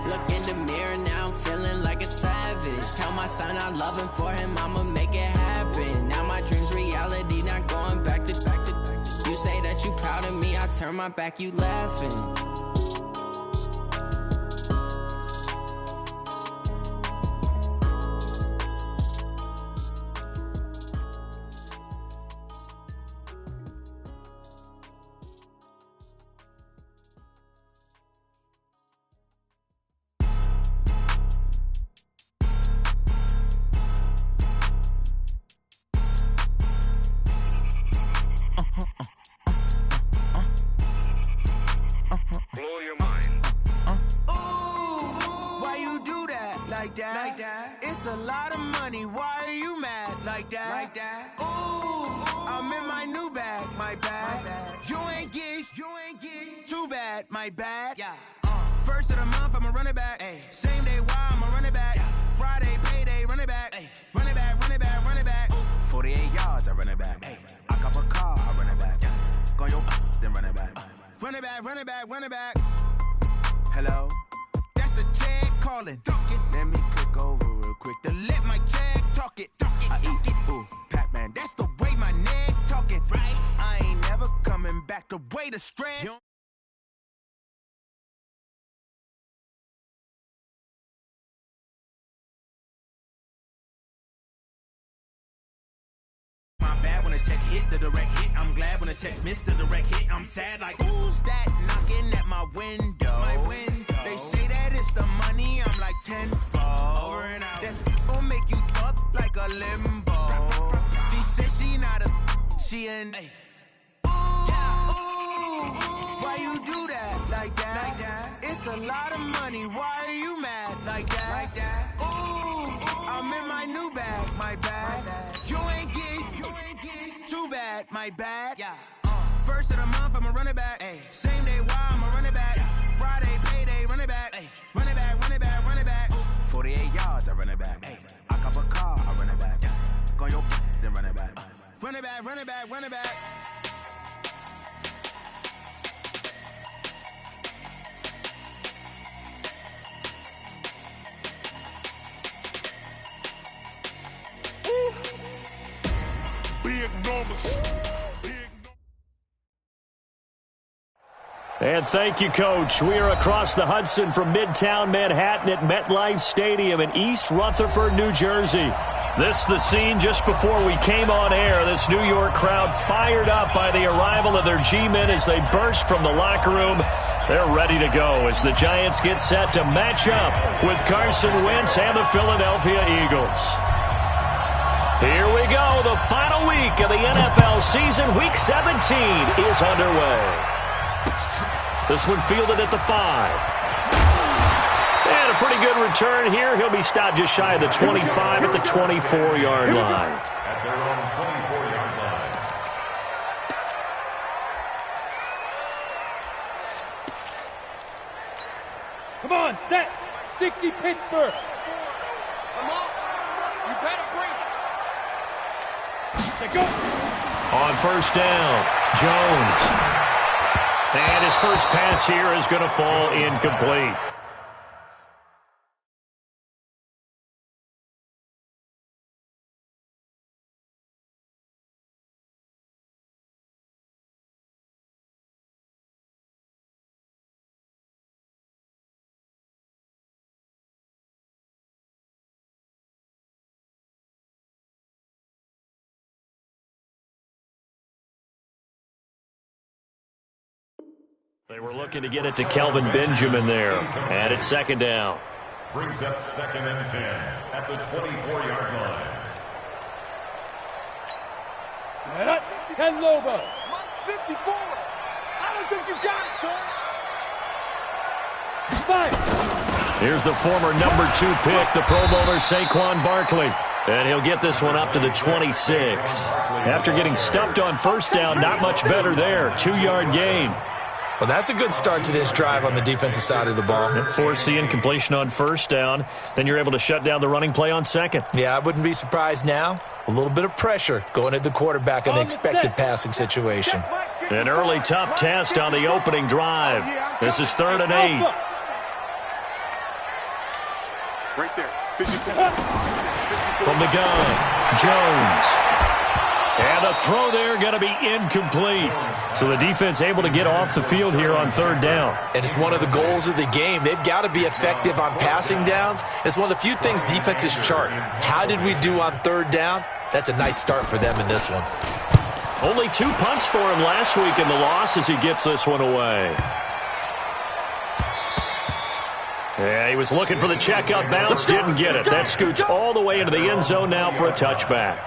Look in the mirror, now I'm feeling like a savage. Tell my son I love him, for him I'ma make it happen. Now my dream's reality, not going back to. You say that you proud of me, I turn my back, you laughing. It's a lot of money, why are you mad like that? Ooh, I'm in my new bag, my bad. You ain't get too bad, my bad. Yeah. First of the month, I'ma run it back. Ay. Same day, why I'ma run it back. Yeah. Friday, payday, run it back. Ay. Run it back, run it back, run it back. 48 yards, I run it back. Ay. I cop a car, I run it back. Yeah. Go your then run it back. Run it back, run it back, run it back. Hello? That's the check calling. Let me click over real quick to let my check talk it. I eat it, ooh, Pac-Man. That's the way my neck talking. Right? I ain't never coming back. The way the stress. My bad when the check hit, the direct hit. I'm glad when the check missed the direct hit. I'm sad like, who's that knocking at my window? They say that it's the money, I'm like tenfold. Over and out. That's gonna make you fuck like a limbo. She said she not a, she an. Ooh, why you do that like that? It's a lot of money, why are you mad like that? Ooh, I'm in my new bag, my bad. You ain't get too bad, my bad. Yeah. First of the month, I'ma run it back. Ay. Same day, why I'ma run it back. Yeah. Friday, payday, run it back. Ay. Run it back, run it back, run it back. 48 yards, I run it back. Ay. I cop a car, I run it back. Yeah. Go your then run it back. Run it back, run it back, run it back. Big enormous. And thank you, Coach. We are across the Hudson from Midtown Manhattan at MetLife Stadium in East Rutherford, New Jersey. This is the scene just before we came on air. This New York crowd fired up by the arrival of their G-men as they burst from the locker room. They're ready to go as the Giants get set to match up with Carson Wentz and the Philadelphia Eagles. Here we go. The final week of the NFL season. Week 17 is underway. This one fielded at the 5. And a pretty good return here. He'll be stopped just shy of the 25 at the 24-yard line. At their own 24-yard line. Come on, set. 60 Pittsburgh. Come on. You better bring it. Go. On first down, Jones. And his first pass here is going to fall incomplete. They were looking to get it to Kelvin Benjamin there. And it's second down. Brings up 2nd and 10 at the 24-yard line. Set up. 10 Lobo. 54. I don't think you got it, son. 5. Here's the former number 2 pick, the Pro Bowler Saquon Barkley. And he'll get this one up to the 26. After getting stuffed on first down, not much better there. 2-yard gain. Well, that's a good start to this drive on the defensive side of the ball. Force the incompletion on first down. Then you're able to shut down the running play on second. Yeah, I wouldn't be surprised now. A little bit of pressure going at the quarterback in an expected passing situation. An early tough test on the opening drive. This is 3rd and 8. Right there. 50. From the gun, Jones. And the throw there going to be incomplete. So the defense able to get off the field here on third down. And it's one of the goals of the game. They've got to be effective on passing downs. It's one of the few things defenses chart. How did we do on third down? That's a nice start for them in this one. Only 2 punts for him last week in the loss as he gets this one away. Yeah, he was looking for the checkout bounce, didn't get it. That scoots all the way into the end zone now for a touchback.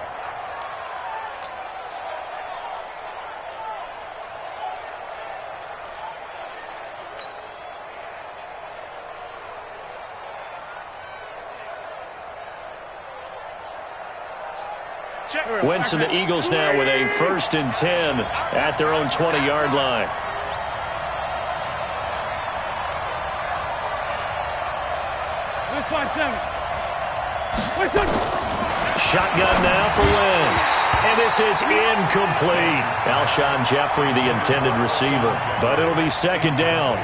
Wentz and the Eagles now with a 1st and 10 at their own 20-yard line. Shotgun now for Wentz. And this is incomplete. Alshon Jeffrey, the intended receiver. But it'll be 2nd down.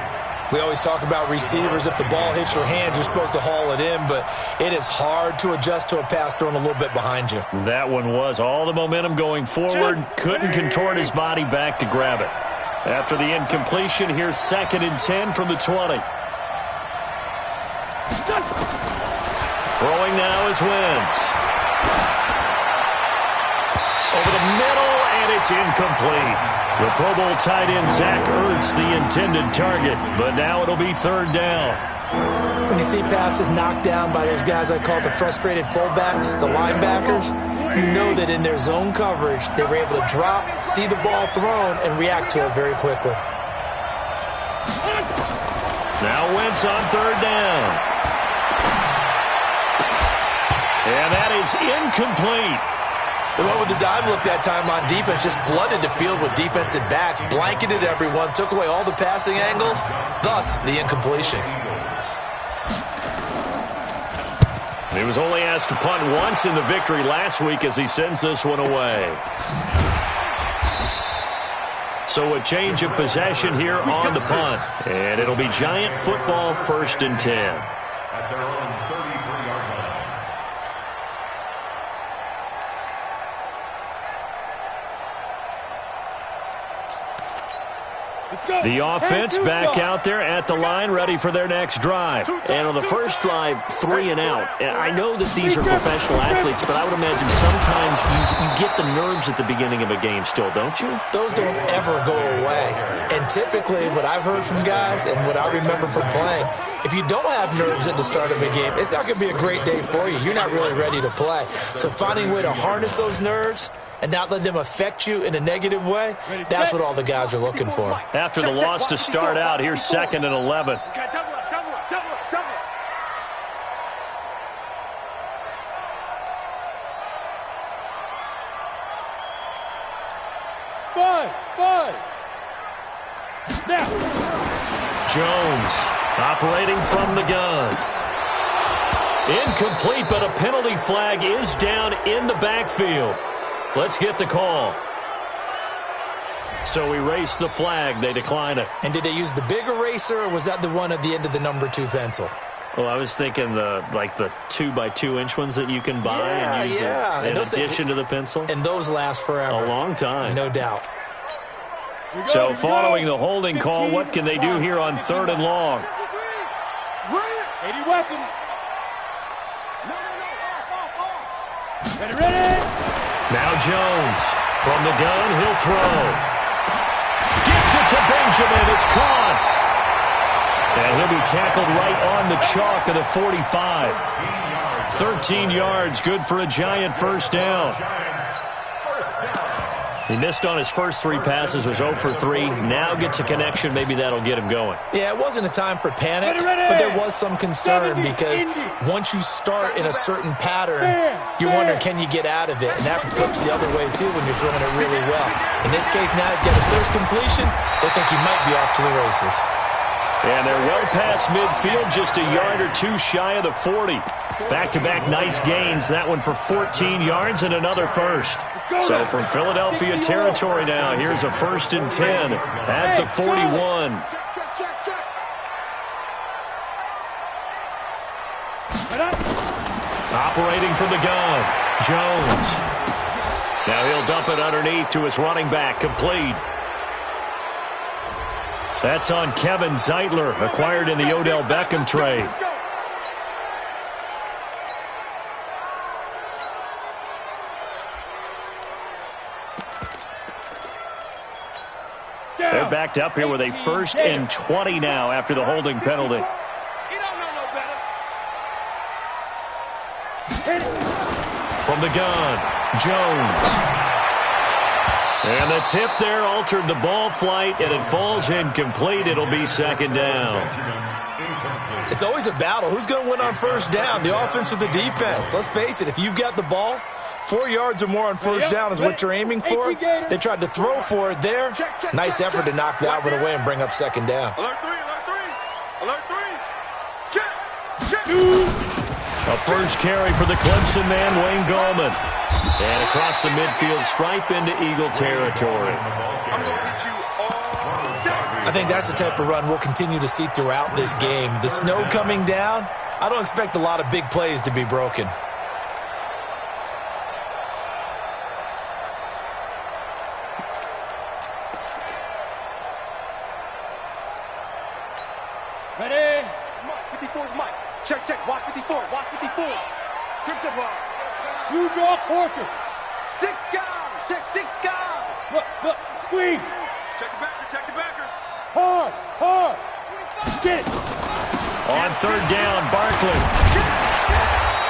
We always talk about receivers. If the ball hits your hand, you're supposed to haul it in, but it is hard to adjust to a pass thrown a little bit behind you. That one was all the momentum going forward. Couldn't contort his body back to grab it. After the incompletion, here's 2nd and 10 from the 20. Throwing now is Wentz. Over the middle, and it's incomplete. The Pro Bowl tight end Zach Ertz, the intended target, but now it'll be 3rd down. When you see passes knocked down by those guys I call the frustrated fullbacks, the linebackers, you know that in their zone coverage, they were able to drop, see the ball thrown, and react to it very quickly. Now Wentz on 3rd down. And that is incomplete. The one with the dime look that time on defense just flooded the field with defensive backs, blanketed everyone, took away all the passing angles, thus the incompletion. He was only asked to punt once in the victory last week as he sends this one away. So a change of possession here on the punt. And it'll be Giant football, 1st and 10. At their own 33-yard line. The offense back out there at the line, ready for their next drive. And on the first drive, 3 and out. And I know that these are professional athletes, but I would imagine sometimes you get the nerves at the beginning of a game still, don't you? Those don't ever go away. And typically, what I've heard from guys and what I remember from playing, if you don't have nerves at the start of a game, it's not going to be a great day for you. You're not really ready to play. So finding a way to harness those nerves and not let them affect you in a negative way, that's what all the guys are looking for. After the loss to start out, here's 2nd and 11. Jones operating from the gun. Incomplete, but a penalty flag is down in the backfield. Let's get the call. So erase the flag. They decline it. And did they use the big eraser, or was that the one at the end of the number 2 pencil? Well, I was thinking the 2x2-inch ones that you can buy and use in addition to the pencil. And those last forever. A long time. No doubt. So following the holding call, what can they do here on 3rd and long? 80 weapon. Ready. Now Jones from the gun, he'll throw. Gets it to Benjamin, it's caught. And he'll be tackled right on the chalk of the 45. 13 yards, good for a Giant 1st down. He missed on his first 3 passes, was 0 for 3. Now gets a connection. Maybe that'll get him going. Yeah, it wasn't a time for panic, but there was some concern because once you start in a certain pattern, you're wondering, can you get out of it? And that flips the other way, too, when you're throwing it really well. In this case, now he's got his first completion. They think he might be off to the races. And they're well past midfield, just a yard or 2 shy of the 40. Back-to-back nice gains. That one for 14 yards and another first. So from Philadelphia territory now, here's a 1st and 10 at the 41. Operating from the gun, Jones. Now he'll dump it underneath to his running back, complete. That's on Kevin Zeitler, acquired in the Odell Beckham trade. They're backed up here with a 1st and 20 now after the holding penalty. From the gun, Jones. And the tip there altered the ball flight, and it falls incomplete. It'll be 2nd down. It's always a battle. Who's going to win on 1st down, the offense or the defense? Let's face it, if you've got the ball, 4 yards or more on 1st down is what you're aiming for. They tried to throw for it there. Nice effort to knock that one away and bring up 2nd down. Alert 3, alert 3, alert 3. Check. A first carry for the Clemson man, Wayne Gallman. And across the midfield stripe into Eagle territory. I'm going to get you all day. I think that's the type of run we'll continue to see throughout this game. The snow coming down, I don't expect a lot of big plays to be broken. Ready? Mike, 54 is Mike. Check, check. Watch 54. Watch 54. Strip the ball. You draw quarter. 6 guys. Check 6 guys. Look, squeeze. Check the backer. Check the backer. Hard. Get it. On 3rd down, Barkley.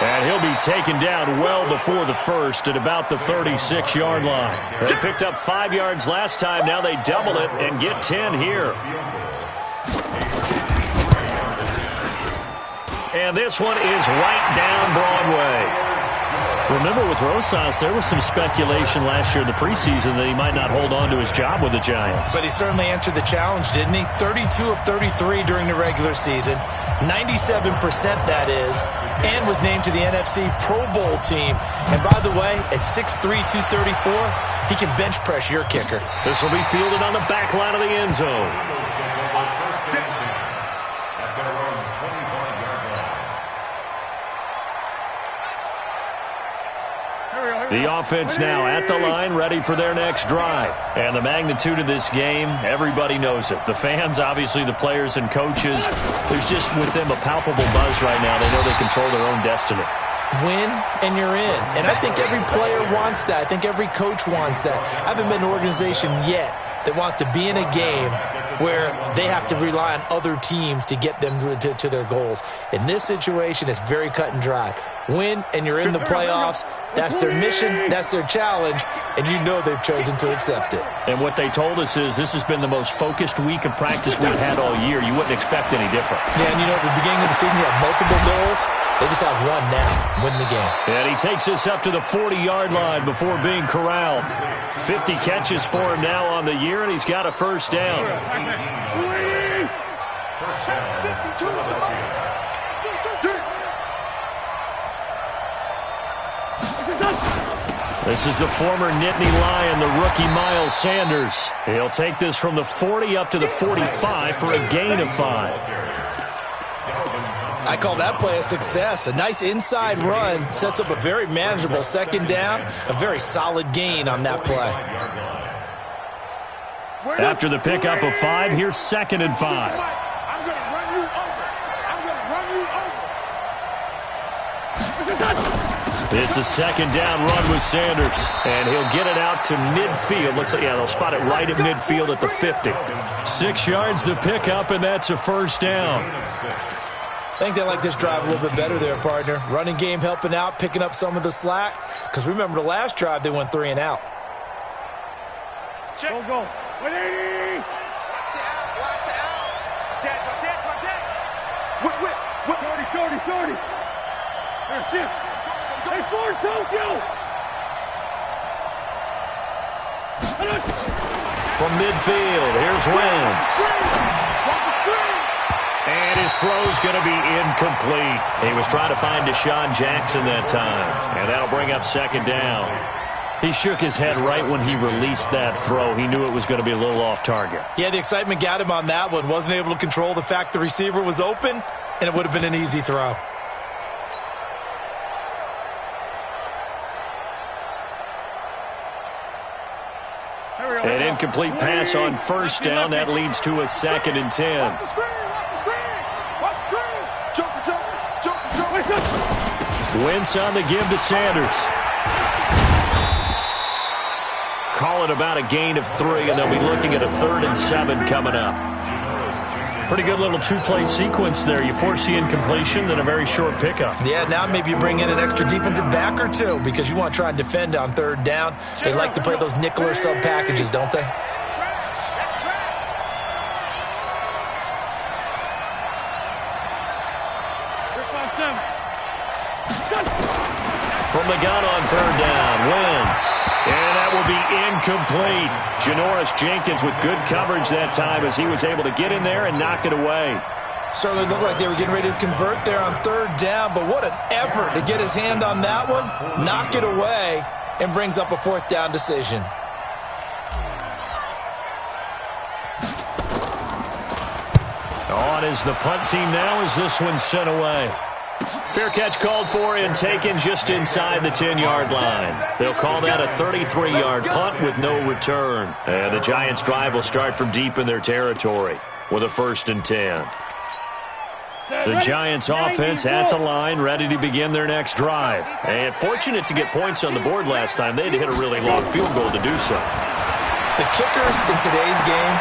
And he'll be taken down well before the 1st at about the 36-yard line. They picked up 5 yards last time. Now they double it and get 10 here. And this one is right down Broadway. Remember, with Rosas, there was some speculation last year in the preseason that he might not hold on to his job with the Giants. But he certainly answered the challenge, didn't he? 32 of 33 during the regular season, 97% that is, and was named to the NFC Pro Bowl team. And by the way, at 6'3", 234, he can bench press your kicker. This will be fielded on the back line of the end zone. The offense now at the line, ready for their next drive. And the magnitude of this game, everybody knows it. The fans, obviously the players and coaches. There's just with them a palpable buzz right now. They know they control their own destiny. Win and you're in. And I think every player wants that. I think every coach wants that. I haven't been in an organization yet that wants to be in a game where they have to rely on other teams to get them to their goals. In this situation, it's very cut and dry. Win, and you're in the playoffs. That's their mission. That's their challenge. And you know they've chosen to accept it. And what they told us is this has been the most focused week of practice we've had all year. You wouldn't expect any different. Yeah, and you know, at the beginning of the season, you have multiple goals. They just have one now, win the game. And he takes us up to the 40-yard line before being corralled. 50 catches for him now on the year, and he's got a 1st down. This is the former Nittany Lion, the rookie Miles Sanders. He'll take this from the 40 up to the 45 for a gain of 5. I call that play a success. A nice inside run sets up a very manageable 2nd down. A very solid gain on that play. After the pickup of 5, here's 2nd and 5. I'm going to run you over. I'm going to run you over. It's a 2nd down run with Sanders. And he'll get it out to midfield. Looks like, yeah, they'll spot it right at midfield at the 50. 6 yards the pickup, and that's a 1st down. I think they like this drive a little bit better there, partner. Running game helping out, picking up some of the slack. Because remember, the last drive, they went 3 and out. Check. Go. 180. Watch the out. Check. Whip. Shorty. That's it. Hey, Ford, Tokyo. From midfield, here's Wentz. Watch the screen. And his throw's going to be incomplete. He was trying to find Deshaun Jackson that time. And that'll bring up 2nd down. He shook his head right when he released that throw. He knew it was going to be a little off target. Yeah, the excitement got him on that one. Wasn't able to control the fact the receiver was open, and it would have been an easy throw. An incomplete pass on first down. That leads to a 2nd and 10. Wentz on the give to Sanders. Call it about a gain of 3, and they'll be looking at a 3rd and 7 coming up. Pretty good little 2-play sequence there. You force the incompletion, then a very short pickup. Yeah, now maybe you bring in an extra defensive back or two because you want to try and defend on 3rd down. They like to play those nickel or sub packages, don't they? From the gun on 3rd down, Wentz. And that will be incomplete. Janoris Jenkins with good coverage that time as he was able to get in there and knock it away. Certainly looked like they were getting ready to convert there on 3rd down, but what an effort to get his hand on that one, knock it away, and brings up a 4th down decision. On is the punt team now as this one's sent away. Fair catch called for and taken just inside the 10-yard line. They'll call that a 33-yard punt with no return. And the Giants' drive will start from deep in their territory with a 1st and 10. The Giants' offense at the line, ready to begin their next drive. And fortunate to get points on the board last time. They had to hit a really long field goal to do so. The kickers in today's game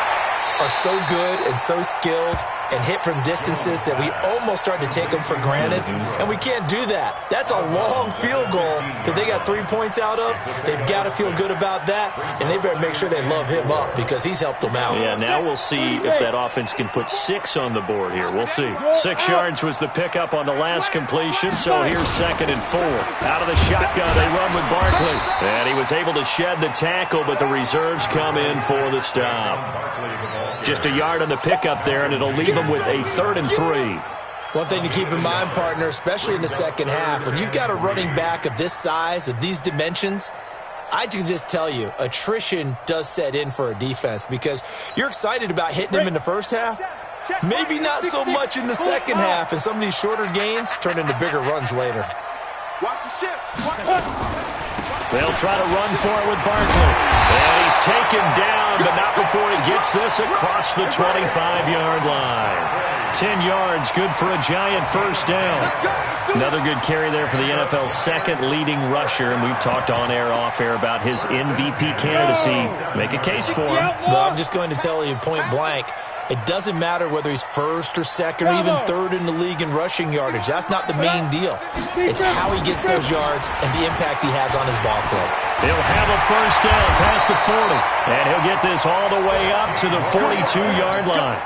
are so good and so skilled and hit from distances that we almost start to take them for granted, and we can't do that. That's a long field goal that they got 3 points out of. They've got to feel good about that, and they better make sure they love him up because he's helped them out. Yeah, now we'll see if that offense can put 6 on the board here. We'll see. 6 yards was the pickup on the last completion, so here's 2nd and 4. Out of the shotgun, they run with Barkley. And he was able to shed the tackle, but the reserves come in for the stop. Just a yard on the pickup there, and it'll leave them with a 3rd and 3. One thing to keep in mind, partner, especially in the second half, when you've got a running back of this size, of these dimensions, I can just tell you, attrition does set in for a defense because you're excited about hitting him in the first half. Maybe not so much in the second half, and some of these shorter gains turn into bigger runs later. Watch the ship. They'll try to run for it with Barkley. And he's taken down, but not before he gets this across the 25-yard line. 10 yards, good for a Giant 1st down. Another good carry there for the NFL's 2nd leading rusher, and we've talked on air, off air about his MVP candidacy. Make a case for him. Well, I'm just going to tell you point blank, it doesn't matter whether he's 1st or 2nd or even 3rd in the league in rushing yardage. That's not the main deal. It's how he gets those yards and the impact he has on his ball play. He'll have a 1st down past the 40, and he'll get this all the way up to the 42-yard line.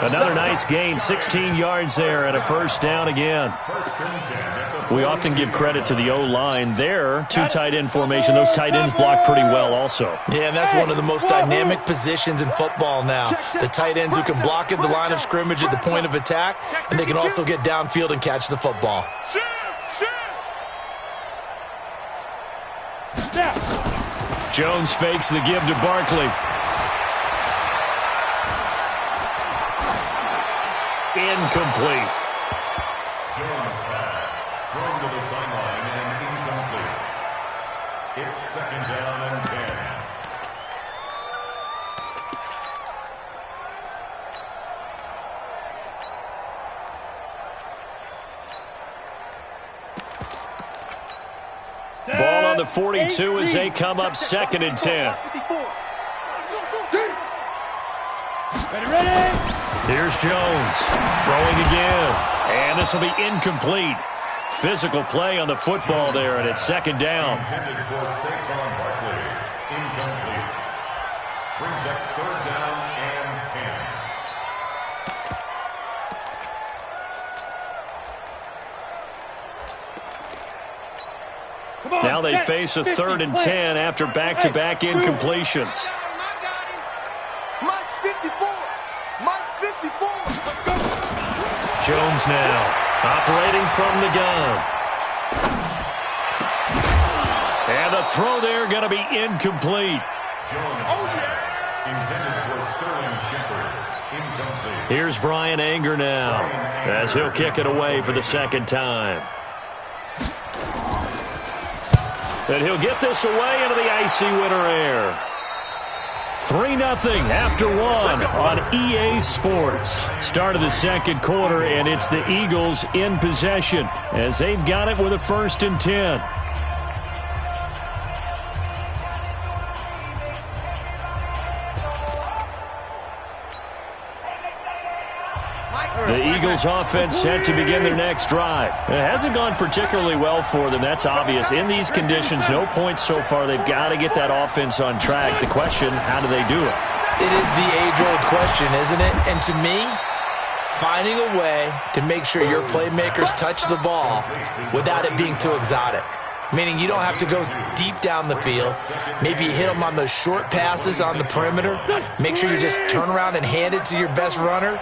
Another nice gain, 16 yards there, and a 1st down again. We often give credit to the O-line there. 2 tight end formation. Those tight ends block pretty well also. Yeah, and that's one of the most dynamic positions in football now. The tight ends who can block at the line of scrimmage at the point of attack, and they can also get downfield and catch the football. Jones fakes the give to Barkley. Incomplete. Jones pass. Thrown to the sideline and incomplete. It's 2nd down and 10. Ball on the 42 as they come up 2nd and 10. Ready? Here's Jones throwing again, and this will be incomplete. Physical play on the football there, and it's 2nd down. Intended for Saquon Barkley. Incomplete. Brings up 3rd down and 10. Now they face a 3rd and 10 after back-to-back incompletions. Jones now operating from the gun. And the throw there going to be incomplete. Jones intended for Sterling Shepard. Incomplete. Here's Brian Anger now as he'll kick it away for the 2nd time. And he'll get this away into the icy winter air. 3-0 after one on EA Sports. Start of the second quarter, and it's the Eagles in possession as they've got it with a 1st and 10. The Eagles offense set to begin their next drive. It hasn't gone particularly well for them, that's obvious. In these conditions, no points so far. They've got to get that offense on track. The question, how do they do it? It is the age-old question, isn't it? And to me, finding a way to make sure your playmakers touch the ball without it being too exotic. Meaning you don't have to go deep down the field. Maybe you hit them on those short passes on the perimeter. Make sure you just turn around and hand it to your best runner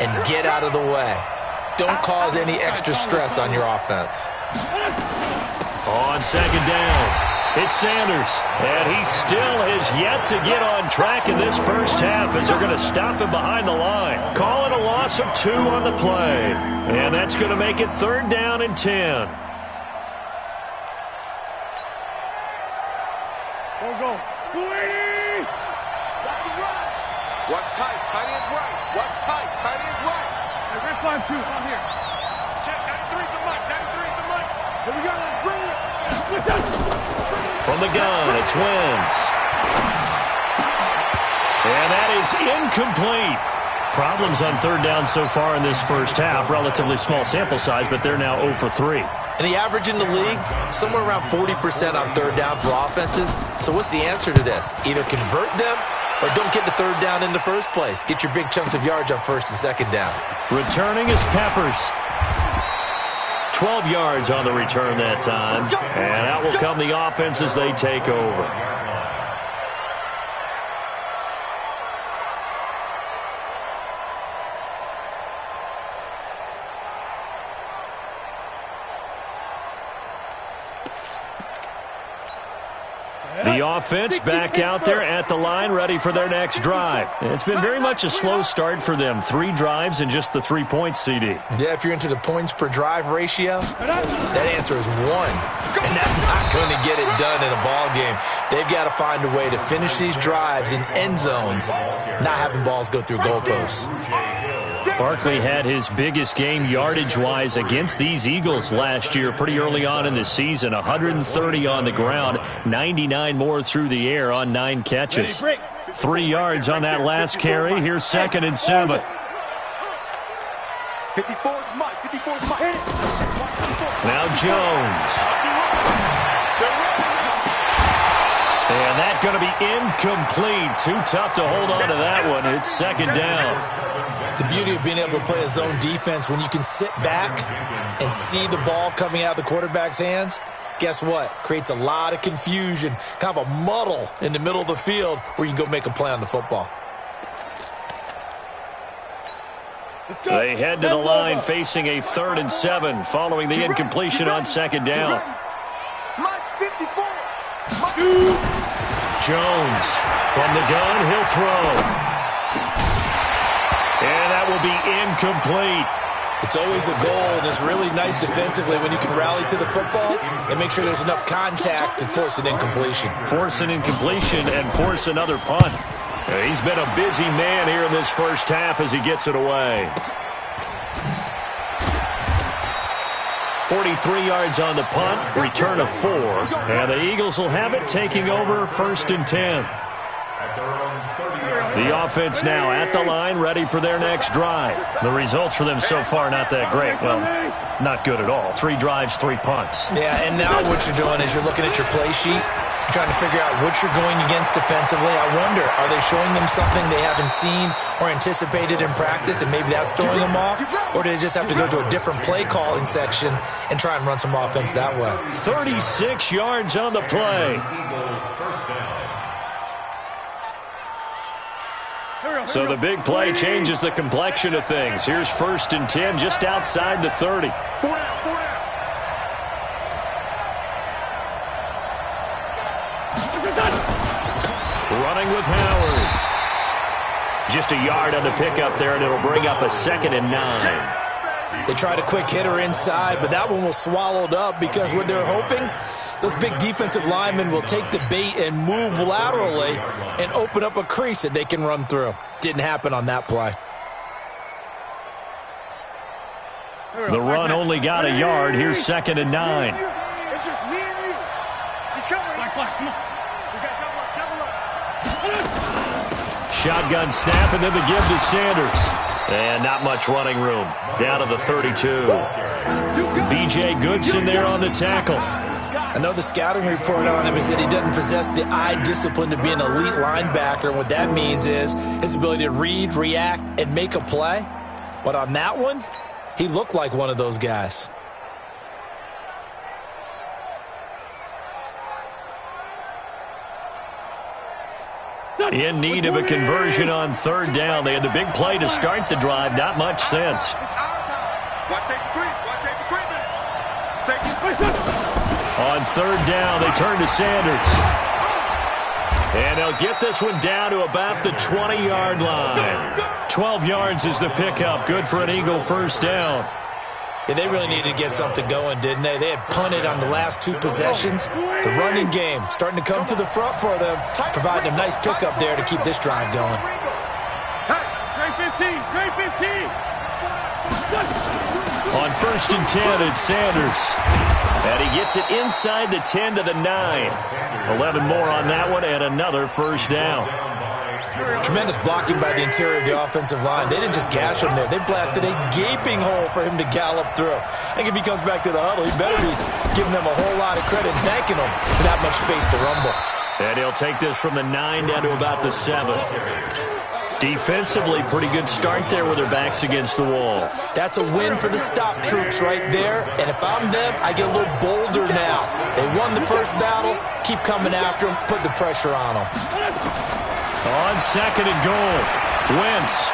and get out of the way. Don't cause any extra stress on your offense. On 2nd down, it's Sanders. And he still has yet to get on track in this first half as they're going to stop him behind the line. Calling a loss of 2 on the play. And that's going to make it 3rd down and 10. Watch tight, tight is right. Watch tight, tight is right. Hey, red flag 2, out here. Check, 93's the mic, 93's the mic. Here we go, let's bring it. From the gun, it's Wentz. And that is incomplete. Problems on 3rd down so far in this first half. Relatively small sample size, but they're now 0 for 3. And the average in the league, somewhere around 40% on 3rd down for offenses. So what's the answer to this? Either convert them or don't get to 3rd down in the first place. Get your big chunks of yards on 1st and 2nd down. Returning is Peppers. 12 yards on the return that time. And out will come the offense as they take over. The offense back out there at the line, ready for their next drive. It's been very much a slow start for them. 3 drives and just the 3 points, CD. Yeah, if you're into the points per drive ratio, that answer is 1. And that's not going to get it done in a ball game. They've got to find a way to finish these drives in end zones, not having balls go through goalposts. Barkley had his biggest game yardage-wise against these Eagles last year pretty early on in the season. 130 on the ground, 99 more through the air on 9 catches. 3 yards on that last carry. Here's 2nd and 7. 54's Mike, 54's Mike. Now Jones. And that's going to be incomplete. Too tough to hold on to that one. It's 2nd down. The beauty of being able to play a zone defense, when you can sit back and see the ball coming out of the quarterback's hands, guess what? Creates a lot of confusion, kind of a muddle in the middle of the field where you can go make a play on the football. They head to the line facing a 3rd and 7 following the incompletion on 2nd down. Mike's 54. Jones from the gun, he'll throw. And that will be incomplete. It's always a goal, and it's really nice defensively when you can rally to the football and make sure there's enough contact to force an incompletion. Force an incompletion and force another punt. He's been a busy man here in this first half as he gets it away. 43 yards on the punt, return of 4. And the Eagles will have it, taking over 1st and 10. The offense now at the line, ready for their next drive. The results for them so far, not that great. Well, not good at all. 3 drives, 3 punts. Yeah, and now what you're doing is you're looking at your play sheet. You're trying to figure out what you're going against defensively. I wonder, are they showing them something they haven't seen or anticipated in practice, and maybe that's throwing them off? Or do they just have to go to a different play calling section and try and run some offense that way? 36 yards on the play. So the big play changes the complexion of things. Here's 1st and 10 just outside the 30. Running with Howard. Just a yard on the pickup there, and it'll bring up a 2nd and 9. They tried a quick hitter inside, but that one was swallowed up because what they're hoping those big defensive linemen will take the bait and move laterally and open up a crease that they can run through. Didn't happen on that play. The run only got a yard. Here's 2nd and 9. It's just me and you. He's coming. Come on. We got double up. Shotgun snap, and then the give to Sanders. And not much running room. Down to the 32. B.J. Goodson there on the tackle. I know the scouting report on him is that he doesn't possess the eye discipline to be an elite linebacker. And what that means is his ability to read, react, and make a play. But on that one, he looked like one of those guys. In need of a conversion on 3rd down. They had the big play to start the drive. Not much sense. Watch safety creep. Watch safety creeping. Safety. On 3rd down, they turn to Sanders. And they'll get this one down to about the 20-yard line. 12 yards is the pickup. Good for an Eagle 1st down. Yeah, they really needed to get something going, didn't they? They had punted on the last 2 possessions. The running game starting to come to the front for them, providing a nice pickup there to keep this drive going. Great 15, great 15. On 1st and 10, it's Sanders. And he gets it inside the 10 to the 9. 11 more on that one, and another 1st down. Tremendous blocking by the interior of the offensive line. They didn't just gash him there. They blasted a gaping hole for him to gallop through. I think if he comes back to the huddle, he better be giving them a whole lot of credit and thanking them for that much space to rumble. And he'll take this from the 9 down to about the 7. Defensively, pretty good start there with their backs against the wall. That's a win for the stop troops right there. And if I'm them, I get a little bolder now. They won the first battle. Keep coming after them. Put the pressure on them. On 2nd and goal, Wentz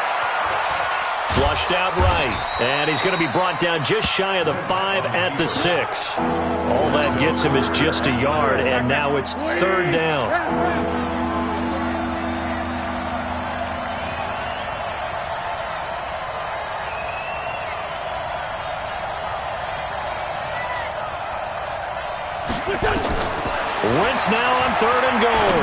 flushed out right, and he's going to be brought down just shy of the 5 at the 6. All that gets him is just a yard, and now it's 3rd down. Wentz now on 3rd and goal.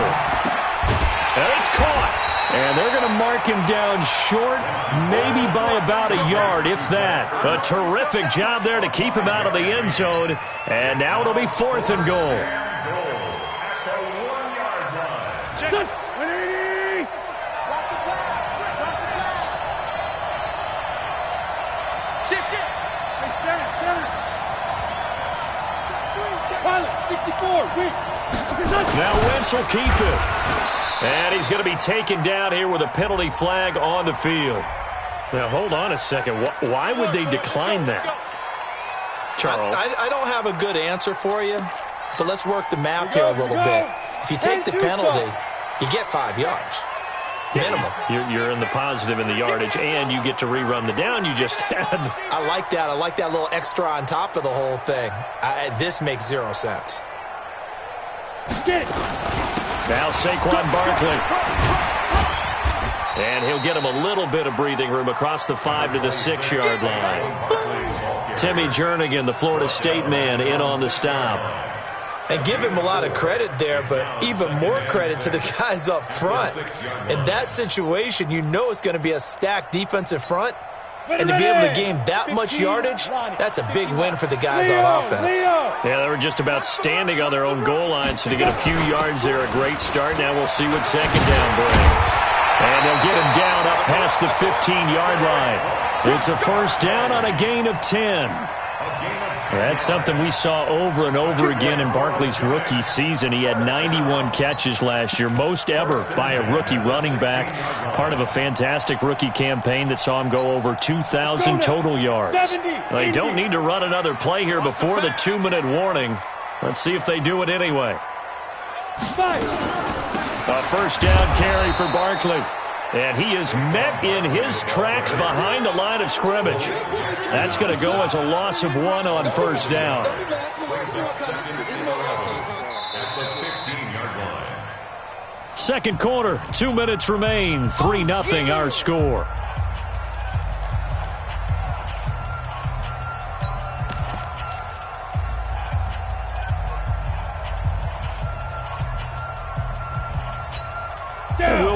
And it's caught. And they're going to mark him down short, maybe by about a yard, if that. A terrific job there to keep him out of the end zone. And now it'll be 4th and goal. Now Wentz will keep it. And he's going to be taken down here with a penalty flag on the field. Now, hold on a second. Why would they decline that? Charles? I don't have a good answer for you, but let's work the math here a little bit. If you take the penalty, you get 5 yards. Minimum. You're in the positive in the yardage, and you get to rerun the down you just had. I like that. I like that little extra on top of the whole thing. This makes 0 sense. Now Saquon Barkley. And he'll get him a little bit of breathing room across the 5 to the 6-yard line. Timmy Jernigan, the Florida State man, in on the stop. And give him a lot of credit there, but even more credit to the guys up front. In that situation, you know it's going to be a stacked defensive front. And to be able to gain that much yardage, that's a big win for the guys on offense. Yeah, they were just about standing on their own goal line, so to get a few yards there, a great start. Now we'll see what 2nd down brings. And they'll get him down up past the 15-yard line. It's a 1st down on a gain of 10. That's something we saw over and over again in Barkley's rookie season. He had 91 catches last year, most ever by a rookie running back, part of a fantastic rookie campaign that saw him go over 2,000 total yards. They don't need to run another play here before the 2-minute warning. Let's see if they do it anyway. A 1st down carry for Barkley. And he is met in his tracks behind the line of scrimmage. That's going to go as a loss of 1 on 1st down. Second quarter, 2 minutes remain. 3-0 our score.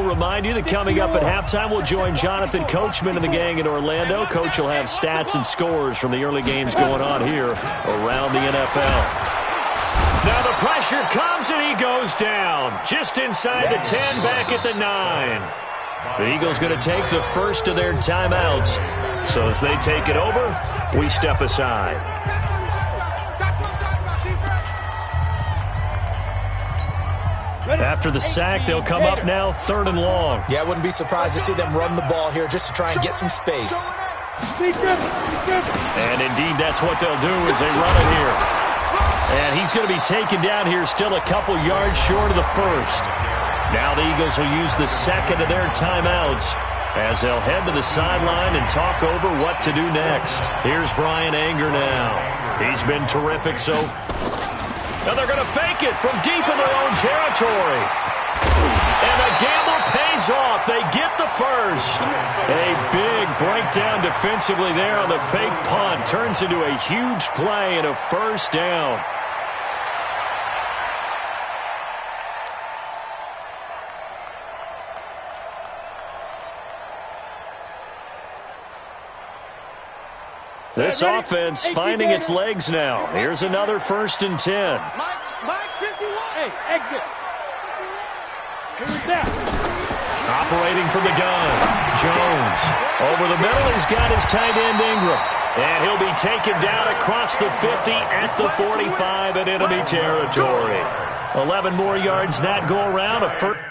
remind you that coming up at halftime, we'll join Jonathan Coachman and the gang in Orlando. Coach will have stats and scores from the early games going on here around the NFL. Now the pressure comes and he goes down. Just inside the 10, back at the 9. The Eagles going to take the first of their timeouts. So as they take it over, we step aside. After the sack, they'll come up now 3rd and long. Yeah, I wouldn't be surprised to see them run the ball here just to try and get some space. And indeed, that's what they'll do as they run it here. And he's going to be taken down here still a couple yards short of the first. Now the Eagles will use the second of their timeouts as they'll head to the sideline and talk over what to do next. Here's Brian Anger now. He's been terrific so far. Now they're going to fake it from deep in their own territory. And the gamble pays off. They get the first. A big breakdown defensively there on the fake punt. Turns into a huge play and a first down. This offense finding its legs now. Here's another 1st and 10. Mike 51. Hey, exit. Who's that? Operating from the gun, Jones. Over the middle, he's got his tight end Ingram. And he'll be taken down across the 50 at the 45 in enemy territory. 11 more yards that go around. A first.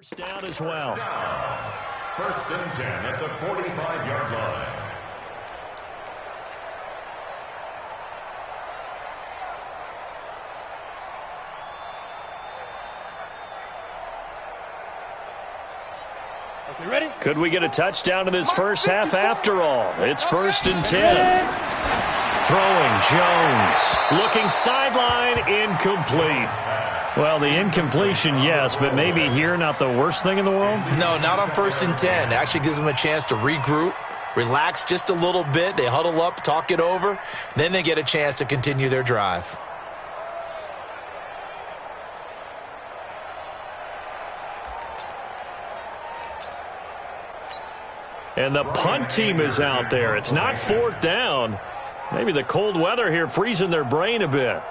First down as well. First and 10 at the 45-yard line. Okay, ready? Could we get a touchdown in this first half after all? It's first and 10. Throwing Jones. Looking sideline, incomplete. Well, the incompletion, yes, but maybe here not the worst thing in the world? No, not on first and 10. It actually gives them a chance to regroup, relax just a little bit. They huddle up, talk it over. Then they get a chance to continue their drive. And the punt team is out there. It's not fourth down. Maybe the cold weather here freezing their brain a bit.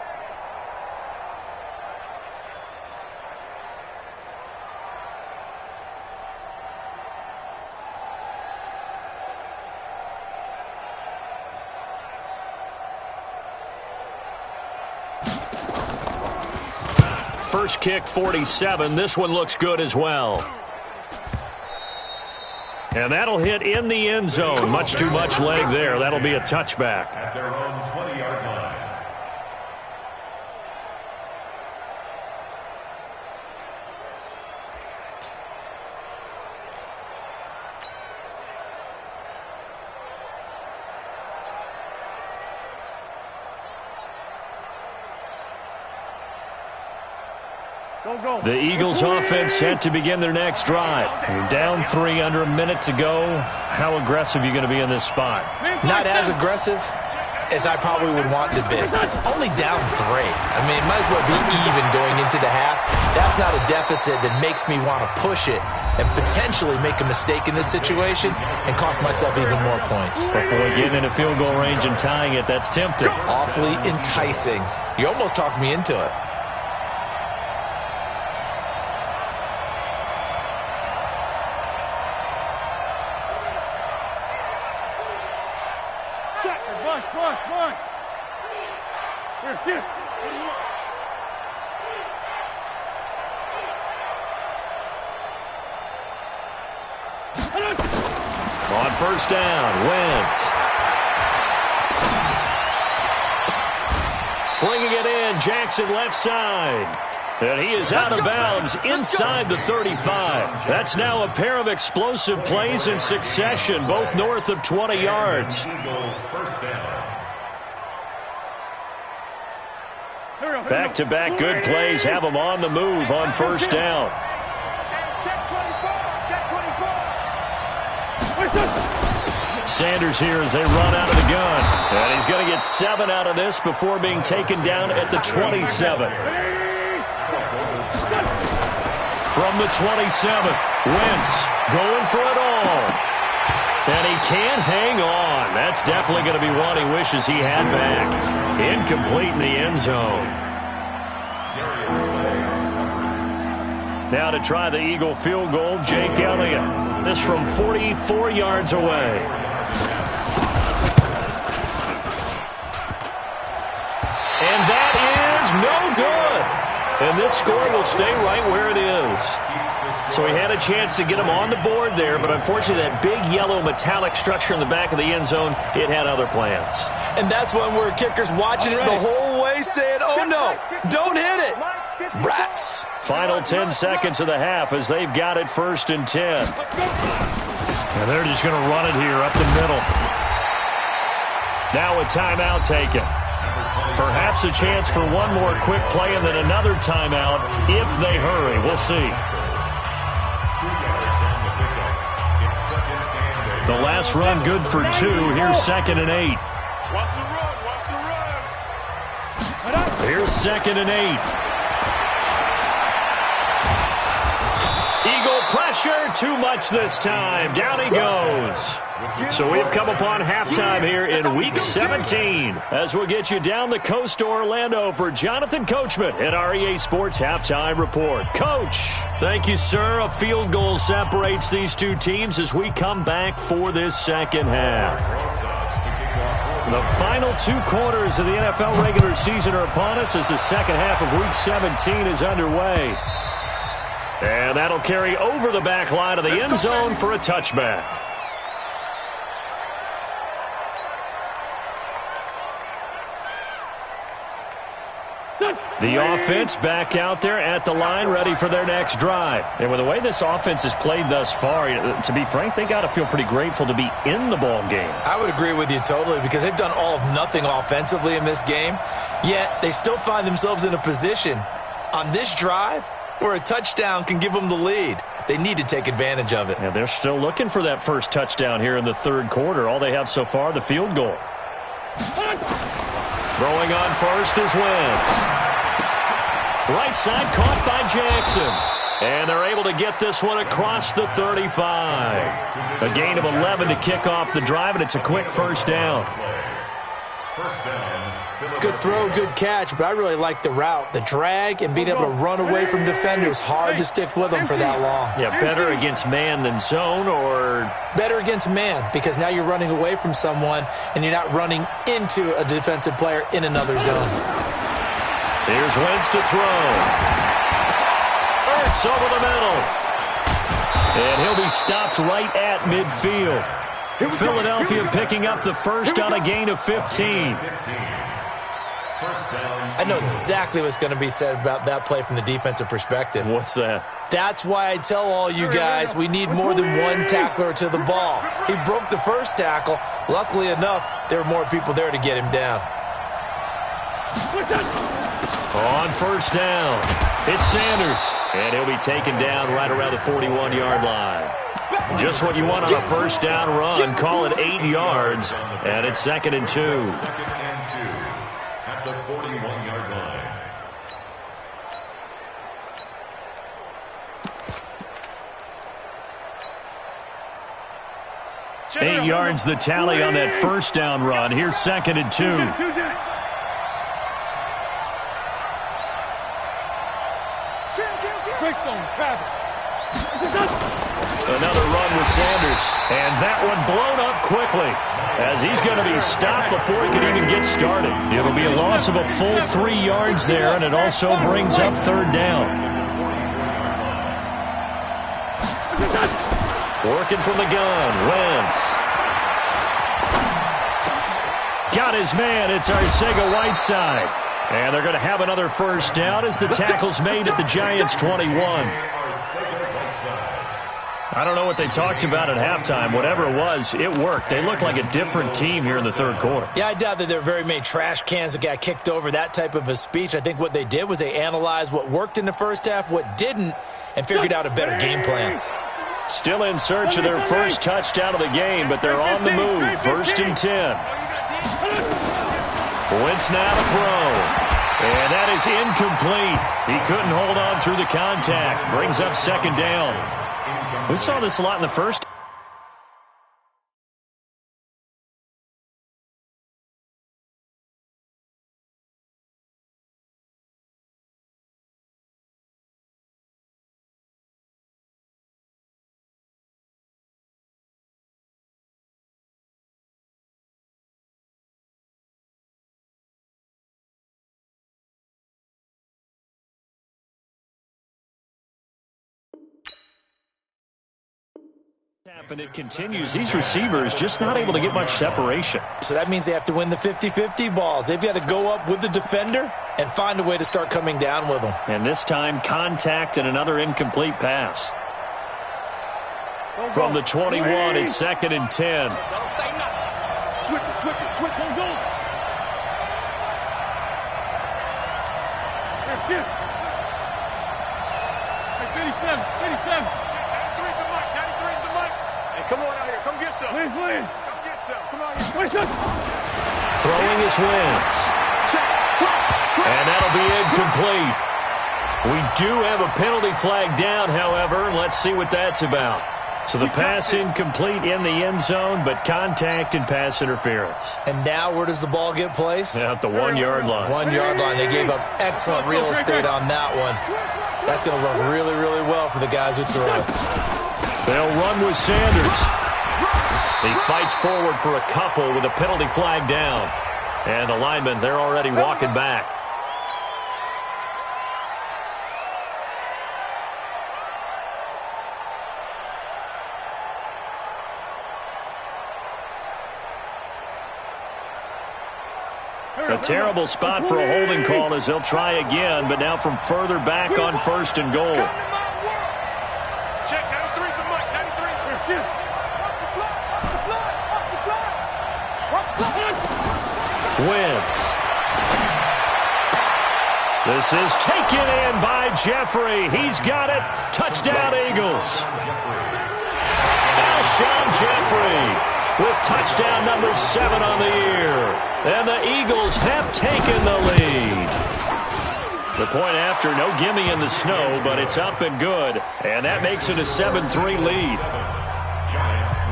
First kick, 47. This one looks good as well. And that'll hit in the end zone. Much too much leg there. That'll be a touchback. At their own 20-yard line. The Eagles offense set to begin their next drive. You're down 3, under a minute to go. How aggressive are you going to be in this spot? Not as aggressive as I probably would want to be. Only down 3. I mean, it might as well be even going into the half. That's not a deficit that makes me want to push it and potentially make a mistake in this situation and cost myself even more points. But boy, getting in a field goal range and tying it, that's tempting. Awfully enticing. You almost talked me into it. On first down, Wentz. Bringing it in, Jackson left side. And he is out of bounds inside the 35. That's now a pair of explosive plays in succession, both north of 20 yards. Back-to-back good plays have them on the move on first down. Sanders here as they run out of the gun. And he's going to get 7 out of this before being taken down at the 27. From the 27, Wentz going for it all. And he can't hang on. That's definitely going to be one he wishes he had back. Incomplete in the end zone. Now to try the Eagle field goal, Jake Elliott. This from 44 yards away. And that is no good. And this score will stay right where it is. So he had a chance to get him on the board there, but unfortunately that big yellow metallic structure in the back of the end zone, it had other plans. And that's when we're kickers watching it the whole way saying, oh no, don't hit it. Rats. Final 10 seconds of the half as they've got it first and 10. And they're just going to run it here up the middle. Now a timeout taken. Perhaps a chance for one more quick play and then another timeout if they hurry. We'll see. The last run good for 2. Here's 2nd and 8. Watch the run. Here's 2nd and 8. Eagle pressure, too much this time. Down he goes. So we've come upon halftime here in Week 17 as we'll get you down the coast to Orlando for Jonathan Coachman at REA Sports Halftime Report. Coach, thank you, sir. A field goal separates these two teams as we come back for this second half. The final 2 quarters of the NFL regular season are upon us as the second half of Week 17 is underway. And that'll carry over the back line of the end zone for a touchback. The offense back out there at the line, ready for their next drive. And with the way this offense has played thus far, to be frank, they got to feel pretty grateful to be in the ball game. I would agree with you totally, because they've done all of nothing offensively in this game, yet they still find themselves in a position on this drive where a touchdown can give them the lead. They need to take advantage of it. Yeah, they're still looking for that first touchdown here in the third quarter. All they have so far, the field goal. Throwing on first is Wentz. Right side caught by Jackson. And they're able to get this one across the 35. A gain of 11 to kick off the drive, and it's a quick first down. Good throw, good catch, but I really like the route. The drag and being able to run away from defenders, hard to stick with them for that long. Yeah, better against man than zone, or? Better against man, because now you're running away from someone and you're not running into a defensive player in another zone. Here's Wentz to throw. Ertz over the middle. And he'll be stopped right at midfield. Philadelphia picking up the first on a gain of 15. I know exactly what's going to be said about that play from the defensive perspective. What's that? That's why I tell all you guys we need more than one tackler to the ball. He broke the first tackle. Luckily enough, there were more people there to get him down. On first down, it's Sanders. And he'll be taken down right around the 41-yard line. Just what you want on a first down run. Call it 8 yards, and it's 2nd and 2. At the 41-yard line. 8 yards the tally on that first down run. Here's 2nd and 2. Another run with Sanders, and that one blown up quickly as he's going to be stopped before he can even get started. It'll be a loss of a full 3 yards there, and it also brings up third down. Working from the gun, Wentz. Got his man, it's Arcega-Whiteside. And they're going to have another first down as the tackle's made at the Giants' 21. I don't know what they talked about at halftime. Whatever it was, it worked. They looked like a different team here in the third quarter. Yeah, I doubt that there were very many trash cans that got kicked over, that type of a speech. I think what they did was they analyzed what worked in the first half, what didn't, and figured out a better game plan. Still in search of their first touchdown of the game, but they're on the move. 1st and 10. Wentz now to throw. And that is incomplete. He couldn't hold on through the contact. Brings up 2nd down. We saw this a lot in the first. And it continues. These receivers just not able to get much separation. So that means they have to win the 50-50 balls. They've got to go up with the defender and find a way to start coming down with them. And this time, contact and another incomplete pass. From the 21, it's 2nd and 10. Don't say nothing. Switch it, switch it, switch it. Hold on. Hey, 57. Come on out here. Come get some. Please. Come get some. Come on. Throwing is Wentz. And that'll be incomplete. We do have a penalty flag down, however. Let's see what that's about. So the pass incomplete in the end zone, but contact and pass interference. And now where does the ball get placed? At the 1-yard line. 1-yard line. They gave up excellent real estate on that one. That's going to work really, really well for the guys who throw it. They'll run with Sanders. He fights forward for a couple with a penalty flag down. And the linemen, they're already walking back. A terrible spot for a holding call as they'll try again, but now from further back on 1st and goal. Check 93 for Mike. 93. Wentz. This is taken in by Jeffrey. He's got it. Touchdown, Eagles. Alshon Jeffrey with touchdown number 7 on the year. And the Eagles have taken the lead. The point after, no gimme in the snow, but it's up and good. And that makes it a 7-3 lead. Giants 3.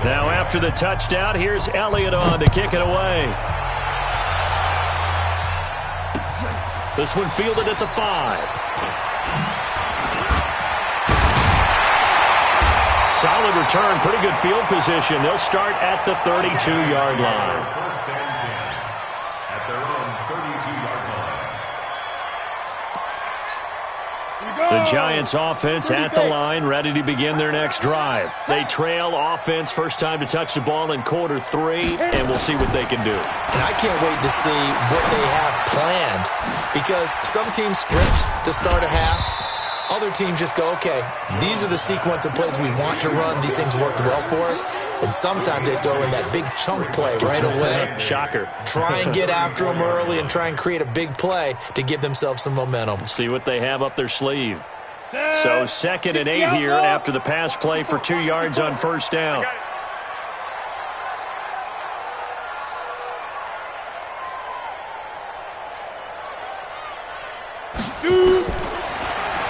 Now after the touchdown, here's Elliott on to kick it away. This one fielded at the 5. Solid return, pretty good field position. They'll start at the 32-yard line. First and 10 at their own 32-yard line. The Giants offense at the line, ready to begin their next drive. They trail offense, first time to touch the ball in quarter 3, and we'll see what they can do. And I can't wait to see what they have planned, because some teams script to start a half. Other teams just go, okay, these are the sequence of plays we want to run. These things worked well for us. And sometimes they throw in that big chunk play right away. Shocker. Try and get after them early and try and create a big play to give themselves some momentum. See what they have up their sleeve. So 2nd and 8 here after the pass play for 2 yards on first down.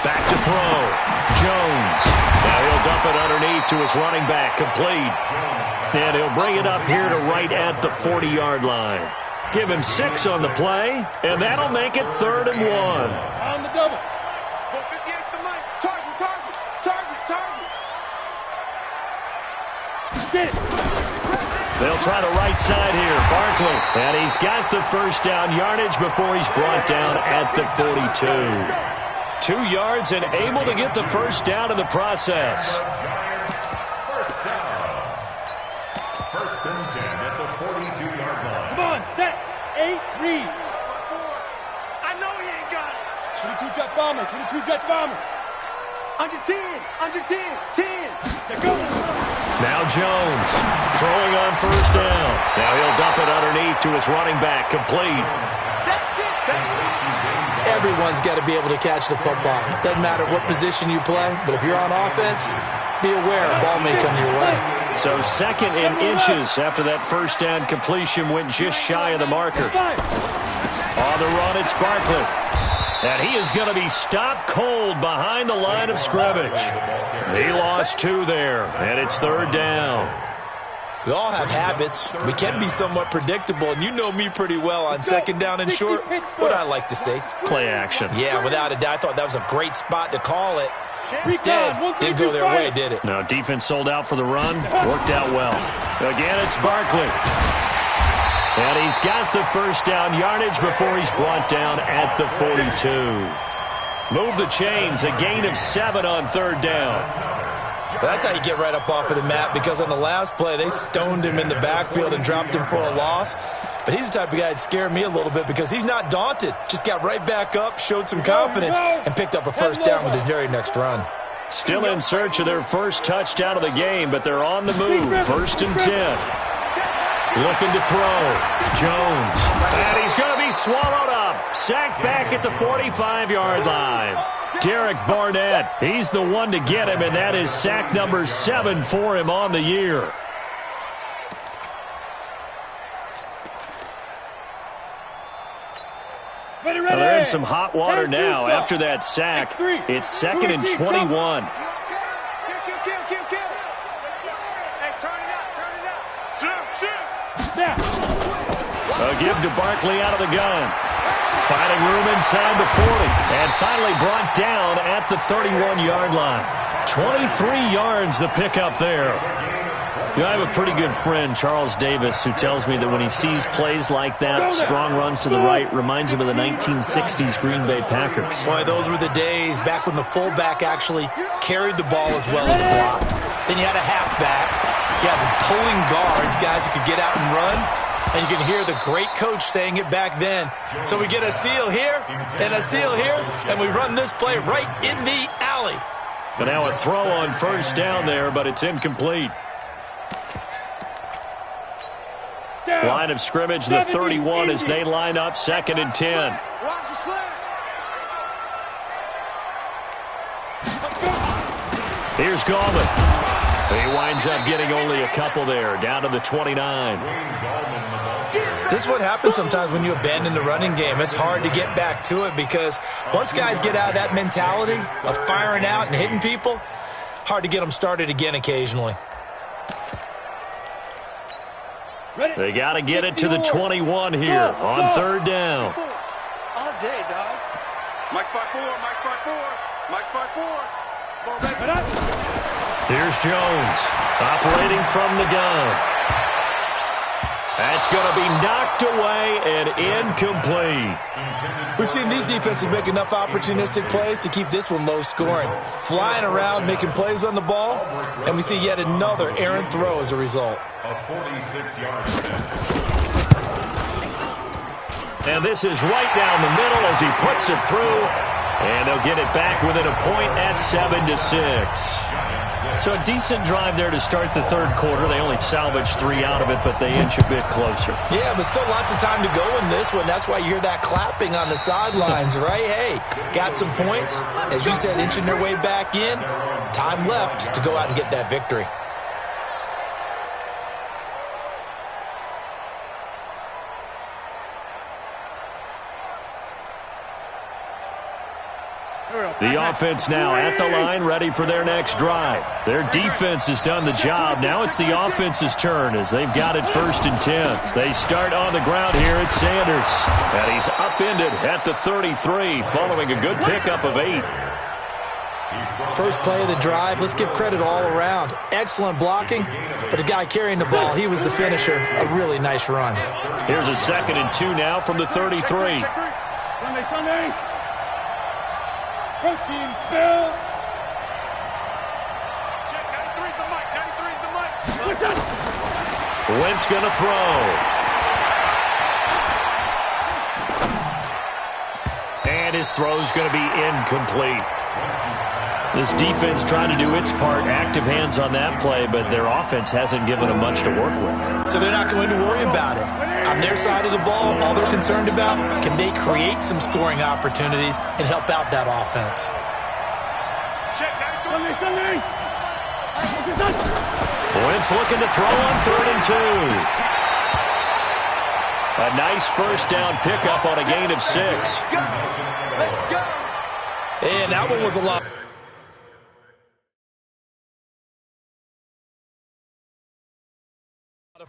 Back to throw. Jones. Now he'll dump it underneath to his running back. Complete. And he'll bring it up here to right at the 40-yard line. Give him 6 on the play, and that'll make it 3rd and 1. On the double. 58's the Mike. Target. Get it. They'll try the right side here. Barkley. And he's got the first down yardage before he's brought down at the 42. 2 yards and able to get the first down in the process. First down. First and 10 at the 42-yard line. Come on, set. 8, read. I know he ain't got it. 22 jet bomber. 22 jet bomber. Under 10. 10. Check go. Now Jones throwing on first down. Now he'll dump it underneath to his running back. Complete. That's it, baby. Everyone's got to be able to catch the football. Doesn't matter what position you play, but if you're on offense, be aware a ball may come your way. So 2nd and inches after that first down completion went just shy of the marker. On the run, it's Barkley. And he is going to be stopped cold behind the line of scrimmage. He lost 2 there, and it's 3rd down. We all have habits. We can be somewhat predictable, and you know me pretty well on 2nd down and short. What I like to see. Play action. Yeah, without a doubt. I thought that was a great spot to call it. Instead, didn't go their way, did it? No, defense sold out for the run. Worked out well. Again, it's Barkley. And he's got the first down yardage before he's brought down at the 42. Move the chains. A gain of 7 on 3rd down. That's how you get right up off of the map, because on the last play, they stoned him in the backfield and dropped him for a loss. But he's the type of guy that scared me a little bit because he's not daunted. Just got right back up, showed some confidence, and picked up a first down with his very next run. Still in search of their first touchdown of the game, but they're on the move. 1st and 10. Looking to throw. Jones. And he's going to be swallowed up. Sacked back at the 45-yard line. Derek Barnett, he's the one to get him, and that is sack number 7 for him on the year. Well, they're in some hot water now after that sack. It's 2nd and 21. Kill. Hey, turn it out. Shoot. A give to Barkley out of the gun. Finding room inside the 40. And finally brought down at the 31-yard line. 23 yards the pickup there. I have a pretty good friend, Charles Davis, who tells me that when he sees plays like that, strong runs to the right, reminds him of the 1960s Green Bay Packers. Boy, those were the days back when the fullback actually carried the ball as well as blocked. Then you had a halfback. You had pulling guards, guys who could get out and run. And you can hear the great coach saying it back then. So we get a seal here and a seal here, and we run this play right in the alley. But now a throw on first down there, but it's incomplete. Line of scrimmage, the 31 as they line up, 2nd and 10. Here's Gallman. He winds up getting only a couple there, down to the 29. This is what happens sometimes when you abandon the running game. It's hard to get back to it because once guys get out of that mentality of firing out and hitting people, hard to get them started again occasionally. They got to get it to the 21 here on 3rd down. All day, dog. Mike's 5-4, Mike's 5-4, Mike's 5-4. Here's Jones operating from the gun. That's going to be knocked away and incomplete. We've seen these defenses make enough opportunistic plays to keep this one low scoring. Flying around, making plays on the ball, and we see yet another errant throw as a result. A 46-yard And this is right down the middle as he puts it through. And they'll get it back within a point at 7-6. So a decent drive there to start the 3rd quarter. They only salvaged 3 out of it, but they inch a bit closer. Yeah, but still lots of time to go in this one. That's why you hear that clapping on the sidelines, right? Hey, got some points. As you said, inching their way back in. Time left to go out and get that victory. The offense now at the line, ready for their next drive. Their defense has done the job. Now it's the offense's turn as they've got it 1st and 10. They start on the ground here at Sanders. And he's upended at the 33 following a good pickup of 8. First play of the drive, let's give credit all around. Excellent blocking, but the guy carrying the ball, he was the finisher. A really nice run. Here's a 2nd and 2 now from the 33. Sunday. Protein spill. Check, 93's the mic, 93's the mic. Wentz going to throw. And his throw's going to be incomplete. This defense trying to do its part, active hands on that play, but their offense hasn't given them much to work with. So they're not going to worry about it. On their side of the ball, all they're concerned about, can they create some scoring opportunities and help out that offense? Wentz looking to throw on 3rd and 2. A nice first down pickup on a gain of 6. And that one was a lot of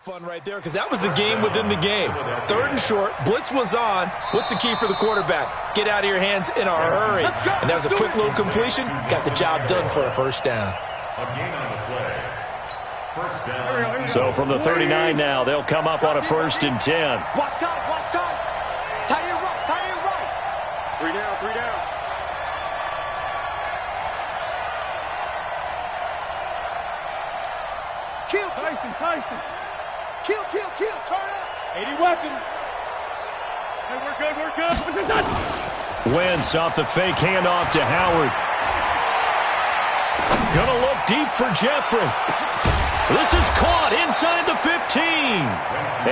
fun right there because that was the game within the game. 3rd and short, blitz was on. What's the key for the quarterback? Get out of your hands in a hurry. And that was a quick little completion. Got the job done for a 1st down. So from the 39 now, they'll come up on a 1st and 10. Watch time, watch time. Tie it right, tie it right. 3 down, 3 down. Kill, Tyson. Kill, turn up. 80 weapons. Hey, we're good. Wentz off the fake handoff to Howard. Gonna look deep for Jeffrey. This is caught inside the 15.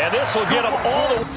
And this will get them all the way.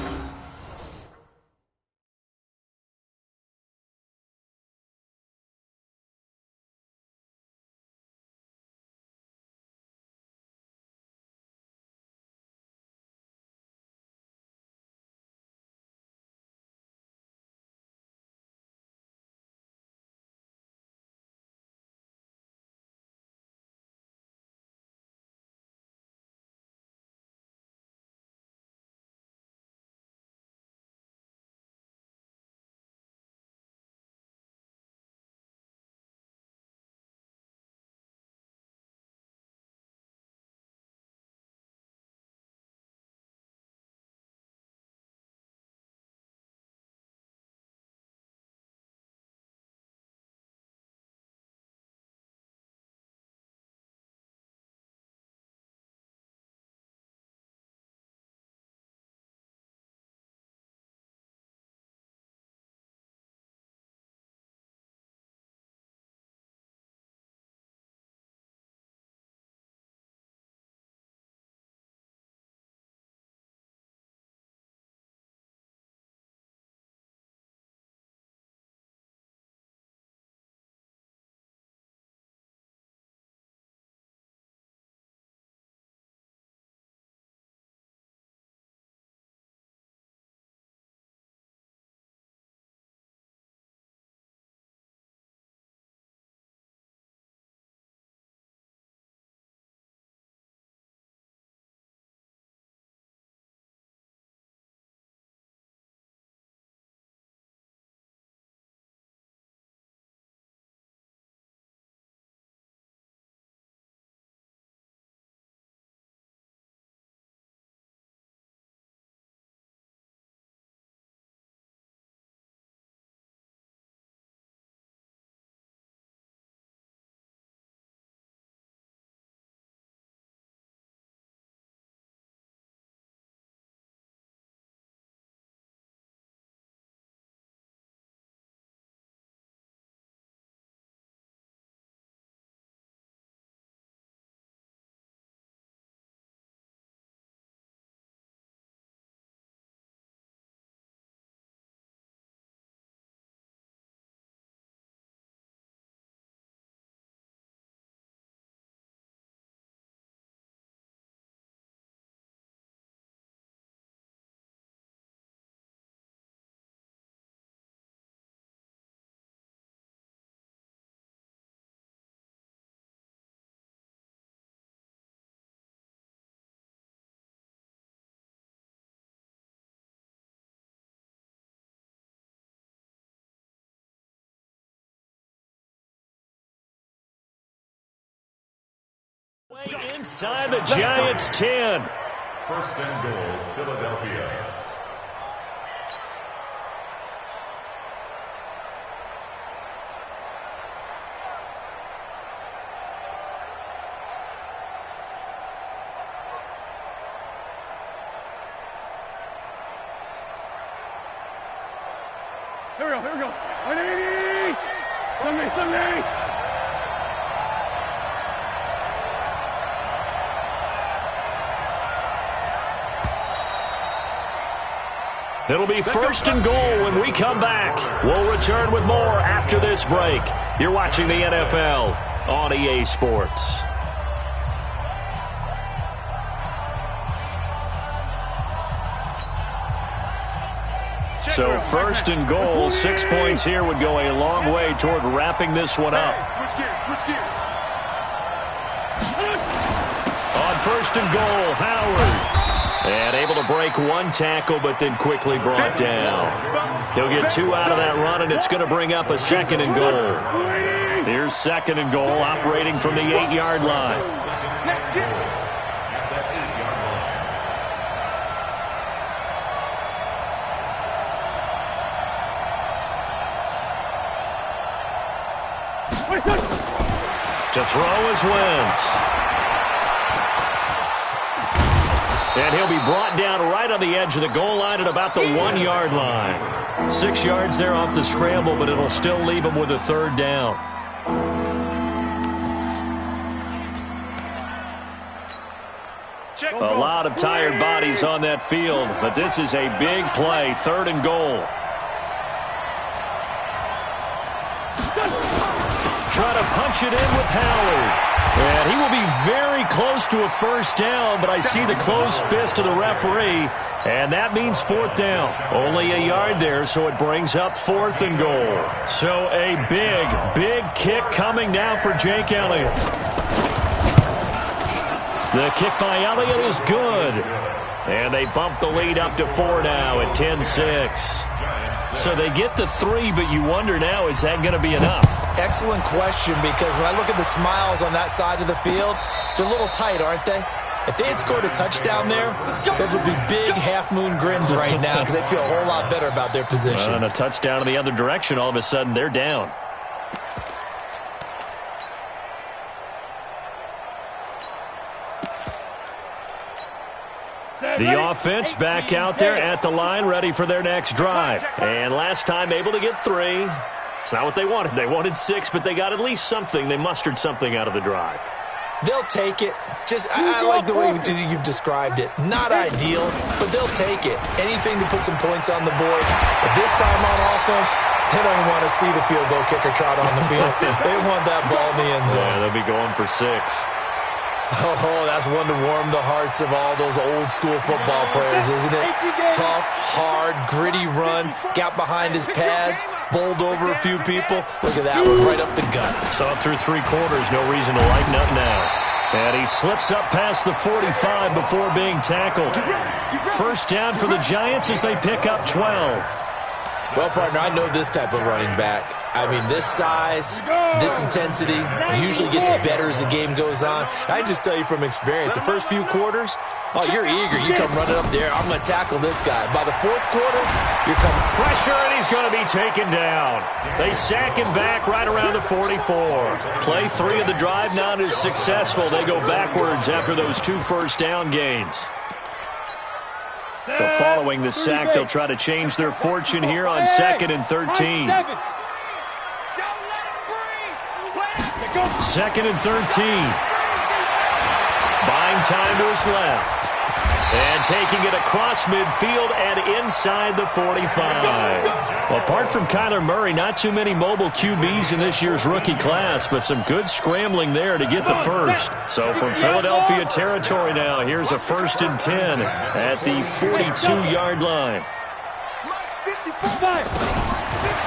Inside the Giants 10. First and goal, Philadelphia. Here we go. 180! Sunday! It'll be first and goal when we come back. We'll return with more after this break. You're watching the NFL on EA Sports. So first and goal, 6 points here would go a long way toward wrapping this one up. Switch gears. On first and goal, Howard. And able to break one tackle, but then quickly brought down. He'll get 2 out of that run, and it's going to bring up a second and goal. Here's second and goal, operating from the 8-yard line. To throw is Wentz. And he'll be brought down right on the edge of the goal line at about the 1-yard line. 6 yards there off the scramble, but it'll still leave him with a third down. A lot of tired bodies on that field, but this is a big play, third and goal. Try to punch it in with Howard. And he will be very close to a first down, but I see the closed fist of the referee, and that means fourth down. Only a yard there, so it brings up fourth and goal. So a big kick coming now for Jake Elliott. The kick by Elliott is good. And they bump the lead up to 4 now at 10-6. So they get the 3, but you wonder now, is that going to be enough? Excellent question, because when I look at the smiles on that side of the field, they're a little tight, aren't they? If they had scored a touchdown there, those would be big half-moon grins right now because they'd feel a whole lot better about their position. And a touchdown in the other direction, all of a sudden they're down. The offense back out there at the line, ready for their next drive. And last time able to get 3. It's not what they wanted. They wanted 6, but they got at least something. They mustered something out of the drive. They'll take it. I like the way you've described it. Not ideal, but they'll take it. Anything to put some points on the board. But this time on offense, they don't want to see the field goal kicker trot on the field. They want that ball in the end zone. Yeah, they'll be going for 6. Oh, that's one to warm the hearts of all those old-school football players, isn't it? Tough, hard, gritty run, got behind his pads, bowled over a few people. Look at that one, right up the gut. So through 3 quarters, no reason to lighten up now. And he slips up past the 45 before being tackled. First down for the Giants as they pick up 12. Well, partner, I know this type of running back. I mean, this size, this intensity usually gets better as the game goes on. I just tell you from experience, the first few quarters, you're eager. You come running up there, I'm going to tackle this guy. By the fourth quarter, you're coming. Pressure, and he's going to be taken down. They sack him back right around the 44. Play 3 of the drive not as successful. They go backwards after those 2 first down gains. So following the sack, they'll try to change their fortune here on 2nd and 13. 2nd and 13. Buying time to his left. And taking it across midfield and inside the 45. Well, apart from Kyler Murray, not too many mobile QBs in this year's rookie class, but some good scrambling there to get the first. So from Philadelphia territory now, here's a 1st and 10 at the 42-yard line.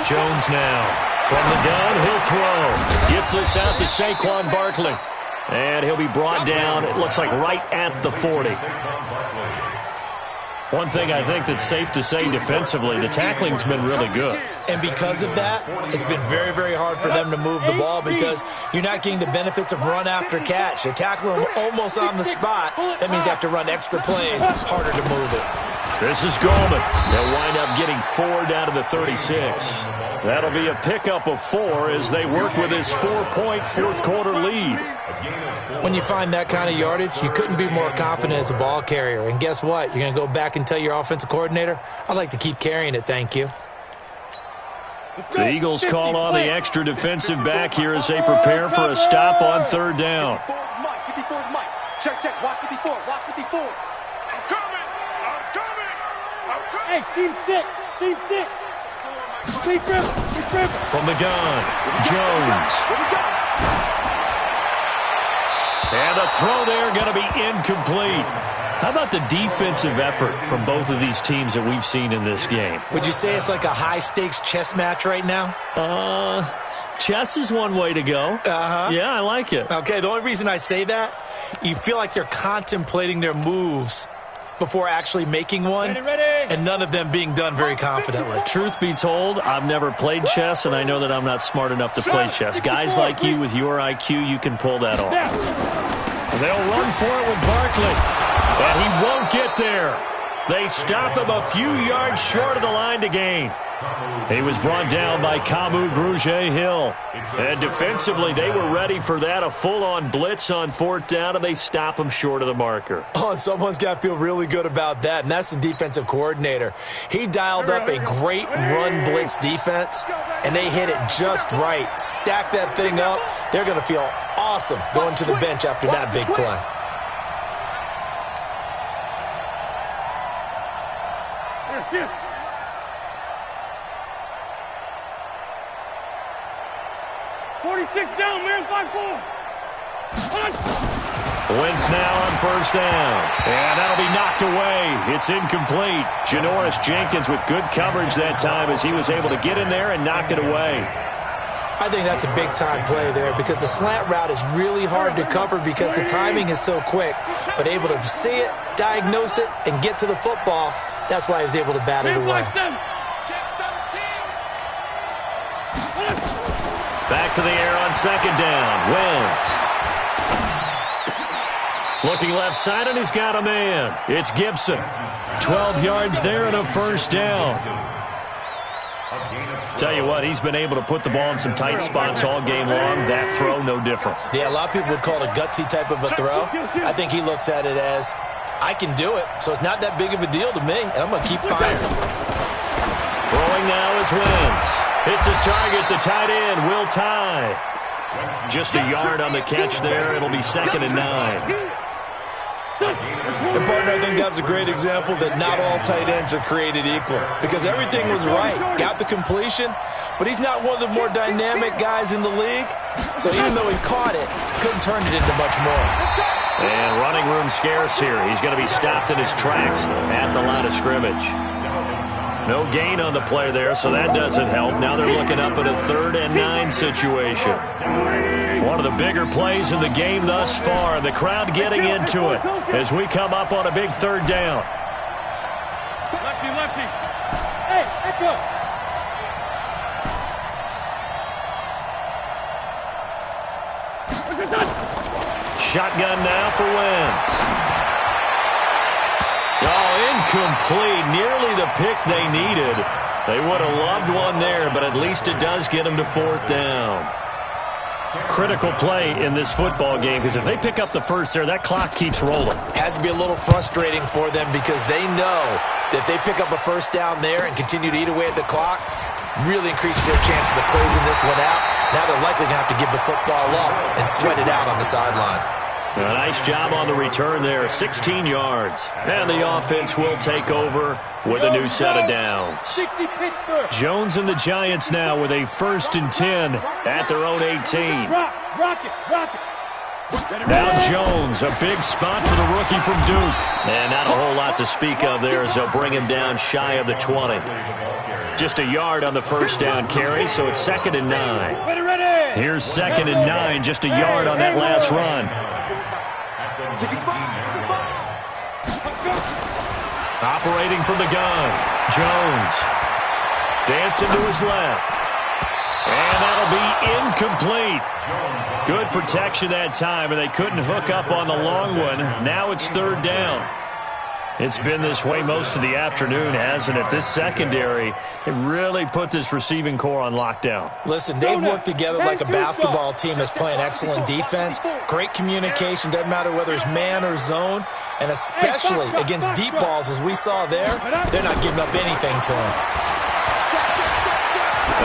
Jones now. From the gun, he'll throw. Gets this out to Saquon Barkley. And he'll be brought down, it looks like right at the 40. One thing I think that's safe to say defensively, the tackling's been really good. And because of that, it's been very, very hard for them to move the ball because you're not getting the benefits of run after catch. They're tackling them almost on the spot. That means you have to run extra plays, harder to move it. This is Goldman. They'll wind up getting 4 down to the 36. That'll be a pickup of 4 as they work with his 4-point fourth-quarter lead. When you find that kind of yardage, you couldn't be more confident as a ball carrier. And guess what? You're going to go back and tell your offensive coordinator, I'd like to keep carrying it, thank you. The Eagles call on the extra defensive back here as they prepare for a stop on 3rd down. 54 is Mike. Check. Watch 54. Watch 54. I'm coming. Hey, seam 6. From the gun, Jones. And the throw there going to be incomplete. How about the defensive effort from both of these teams that we've seen in this game? Would you say it's like a high-stakes chess match right now? Chess is one way to go. Yeah, I like it. Okay, the only reason I say that, you feel like they're contemplating their moves before actually making one, and none of them being done very confidently. Truth be told, I've never played chess, and I know that I'm not smart enough to play chess. Guys like you with your IQ, you can pull that off. They'll run for it with Barkley, but he won't get there. They stop him a few yards short of the line to gain. He was brought down by Kamu Grugier-Hill. And defensively, they were ready for that, a full-on blitz on 4th down, and they stop him short of the marker. Oh, and someone's got to feel really good about that, and that's the defensive coordinator. He dialed up a great run blitz defense, and they hit it just right. Stack that thing up. They're going to feel awesome going to the bench after that big play. Yeah. 46 down, man, 5-4. Wentz now on 1st down. And that'll be knocked away. It's incomplete. Janoris Jenkins with good coverage that time as he was able to get in there and knock it away. I think that's a big-time play there because the slant route is really hard to cover because the timing is so quick. But able to see it, diagnose it, and get to the football, that's why he was able to bat it away. Back to the air on 2nd down. Wentz. Looking left side, and he's got a man. It's Gibson. 12 yards there and a 1st down. Tell you what, he's been able to put the ball in some tight spots all game long. That throw, no different. Yeah, a lot of people would call it a gutsy type of a throw. I think he looks at it as, I can do it, so it's not that big of a deal to me, and I'm going to keep firing. Throwing now is Wentz. Hits his target, the tight end, Will Tye. Just a yard on the catch there. It'll be 2nd and 9. And, partner, I think that's a great example that not all tight ends are created equal because everything was right. Got the completion, but he's not one of the more dynamic guys in the league. So even though he caught it, couldn't turn it into much more. And running room scarce here. He's going to be stopped in his tracks at the line of scrimmage. No gain on the play there, so that doesn't help. Now they're looking up at a 3rd and 9 situation. One of the bigger plays in the game thus far. The crowd getting into it as we come up on a big 3rd down. Lefty. Hey, Echo. Shotgun now for Wentz. Oh, incomplete. Nearly the pick they needed. They would have loved one there, but at least it does get them to 4th down. Critical play in this football game because if they pick up the 1st there, that clock keeps rolling. Has to be a little frustrating for them because they know that if they pick up a 1st down there and continue to eat away at the clock, really increases their chances of closing this one out. Now they're likely going to have to give the football up and sweat it out on the sideline. A nice job on the return there, 16 yards. And the offense will take over with a new set of downs. Jones and the Giants now with a 1st and 10 at their own 18. Rock it. Now Jones, a big spot for the rookie from Duke. And not a whole lot to speak of there as they'll bring him down shy of the 20. Just a yard on the 1st down carry, so it's 2nd and 9. Here's 2nd and 9, just a yard on that last run. Operating from the gun, Jones. Dancing to his left. And that'll be incomplete. Good protection that time, and they couldn't hook up on the long one. Now it's third down. It's been this way most of the afternoon, hasn't it? This secondary, it really put this receiving core on lockdown. Listen, they've worked together like a basketball team that's playing excellent defense. Great communication, doesn't matter whether it's man or zone. And especially against deep balls, as we saw there, they're not giving up anything to them.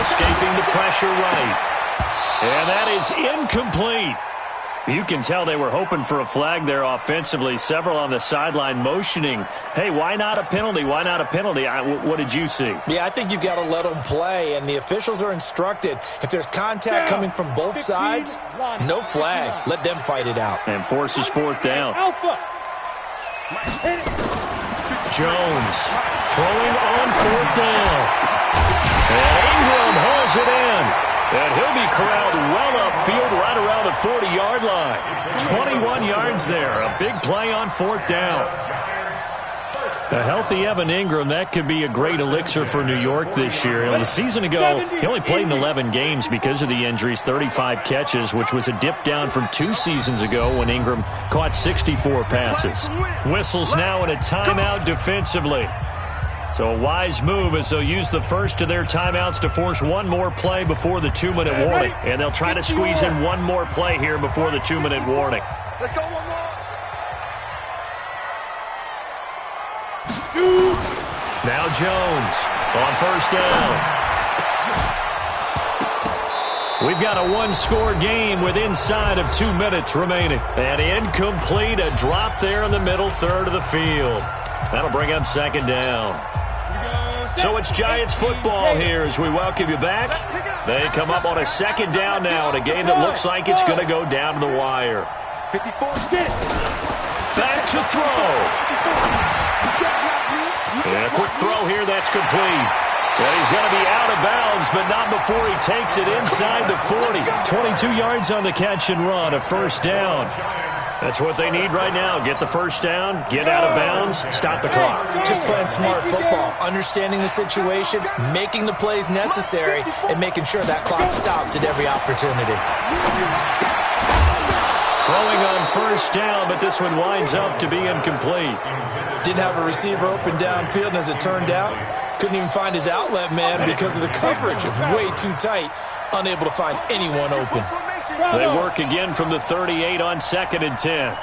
Escaping the pressure right. And that is incomplete. You can tell they were hoping for a flag there offensively. Several on the sideline motioning, hey, why not a penalty? Why not a penalty? What did you see? Yeah, I think you've got to let them play, and the officials are instructed. If there's contact coming from both sides, no flag. Let them fight it out. And forces fourth down. Jones throwing on fourth down. And Ingram hauls it in. And he'll be corralled well upfield right around the 40-yard line. 21 yards there. A big play on fourth down. A healthy Evan Ingram, that could be a great elixir for New York this year. The season ago, he only played in 11 games because of the injuries, 35 catches, which was a dip down from 2 seasons ago when Ingram caught 64 passes. Whistles now in a timeout defensively. So a wise move as they'll use the first of their timeouts to force one more play before the 2-minute warning. And they'll try to squeeze in one more play here before the 2-minute warning. Let's go one more. Now Jones on first down. We've got a one-score game with inside of 2 minutes remaining. And incomplete, a drop there in the middle third of the field. That'll bring up second down. So it's Giants football here as we welcome you back. They come up on a second down now in a game that looks like it's going to go down to the wire. Back to throw. And a quick throw here, that's complete. And he's going to be out of bounds, but not before he takes it inside the 40. 22 yards on the catch and run, a first down. That's what they need right now. Get the first down, get out of bounds, stop the clock. Just playing smart football, understanding the situation, making the plays necessary, and making sure that clock stops at every opportunity. Throwing on first down, but this one winds up to be incomplete. Didn't have a receiver open downfield, and as it turned out, couldn't even find his outlet man because of the coverage. It was way too tight, unable to find anyone open. They work again from the 38 on 2nd and 10.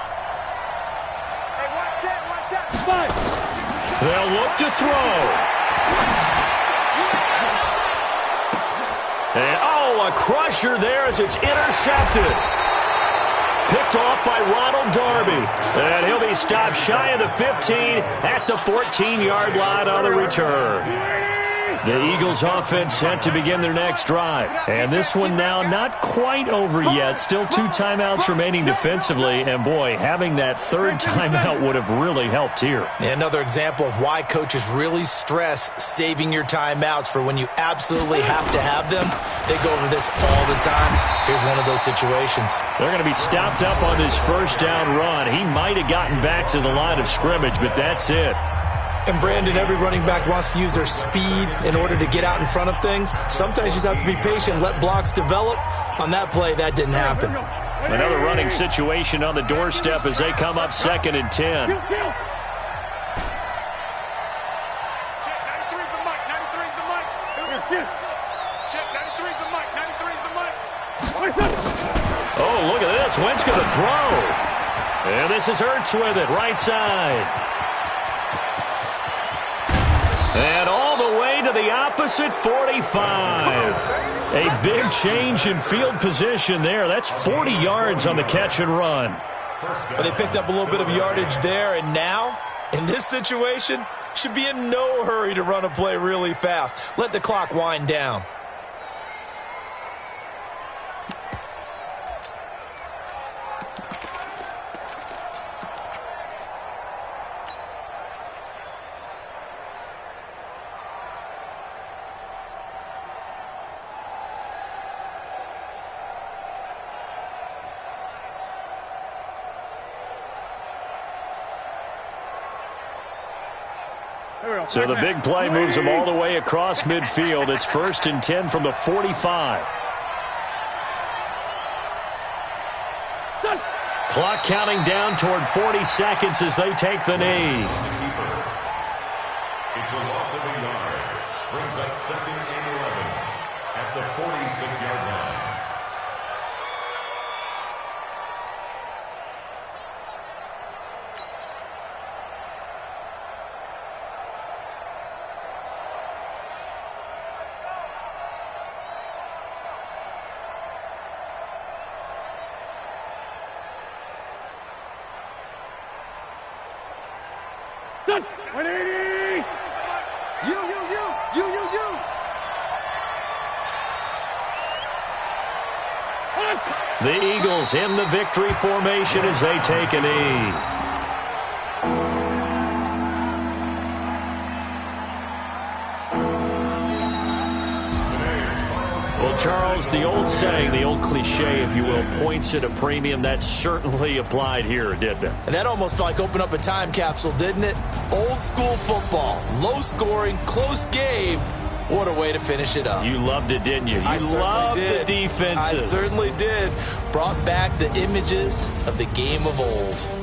They'll look to throw. And, a crusher there as it's intercepted. Picked off by Ronald Darby. And he'll be stopped shy of the 15 at the 14-yard line on the return. The Eagles offense set to begin their next drive. And this one now not quite over yet. Still 2 timeouts remaining defensively. And, boy, having that third timeout would have really helped here. Another example of why coaches really stress saving your timeouts for when you absolutely have to have them. They go over this all the time. Here's one of those situations. They're going to be stopped up on this first down run. He might have gotten back to the line of scrimmage, but that's it. And, Brandon, every running back wants to use their speed in order to get out in front of things. Sometimes you just have to be patient, let blocks develop. On that play, that didn't happen. Another running situation on the doorstep as they come up 2nd and 10. Check, 93's the mic, 93's the mic. Check, 93's the mic, 93's the mic. Oh, look at this. Wentz going to throw. And this is Ertz with it, right side. And all the way to the opposite 45. A big change in field position there. That's 40 yards on the catch and run. Well, they picked up a little bit of yardage there, and now, in this situation, should be in no hurry to run a play really fast. Let the clock wind down. So the big play moves them all the way across midfield. It's 1st and 10 from the 45. Clock counting down toward 40 seconds as they take the knee. It's a loss of a yard. Brings up 2nd and 11 at the 46-yard line. Touch! 180! You. The Eagles in the victory formation as they take a knee. Well, Charles, the old saying, the old cliche, if you will, points at a premium. That certainly applied here, didn't it? And that almost felt like opened up a time capsule, didn't it? Old school football, low scoring, close game. What a way to finish it up. You loved it, didn't you? I You loved the defenses. I certainly did. Brought back the images of the game of old.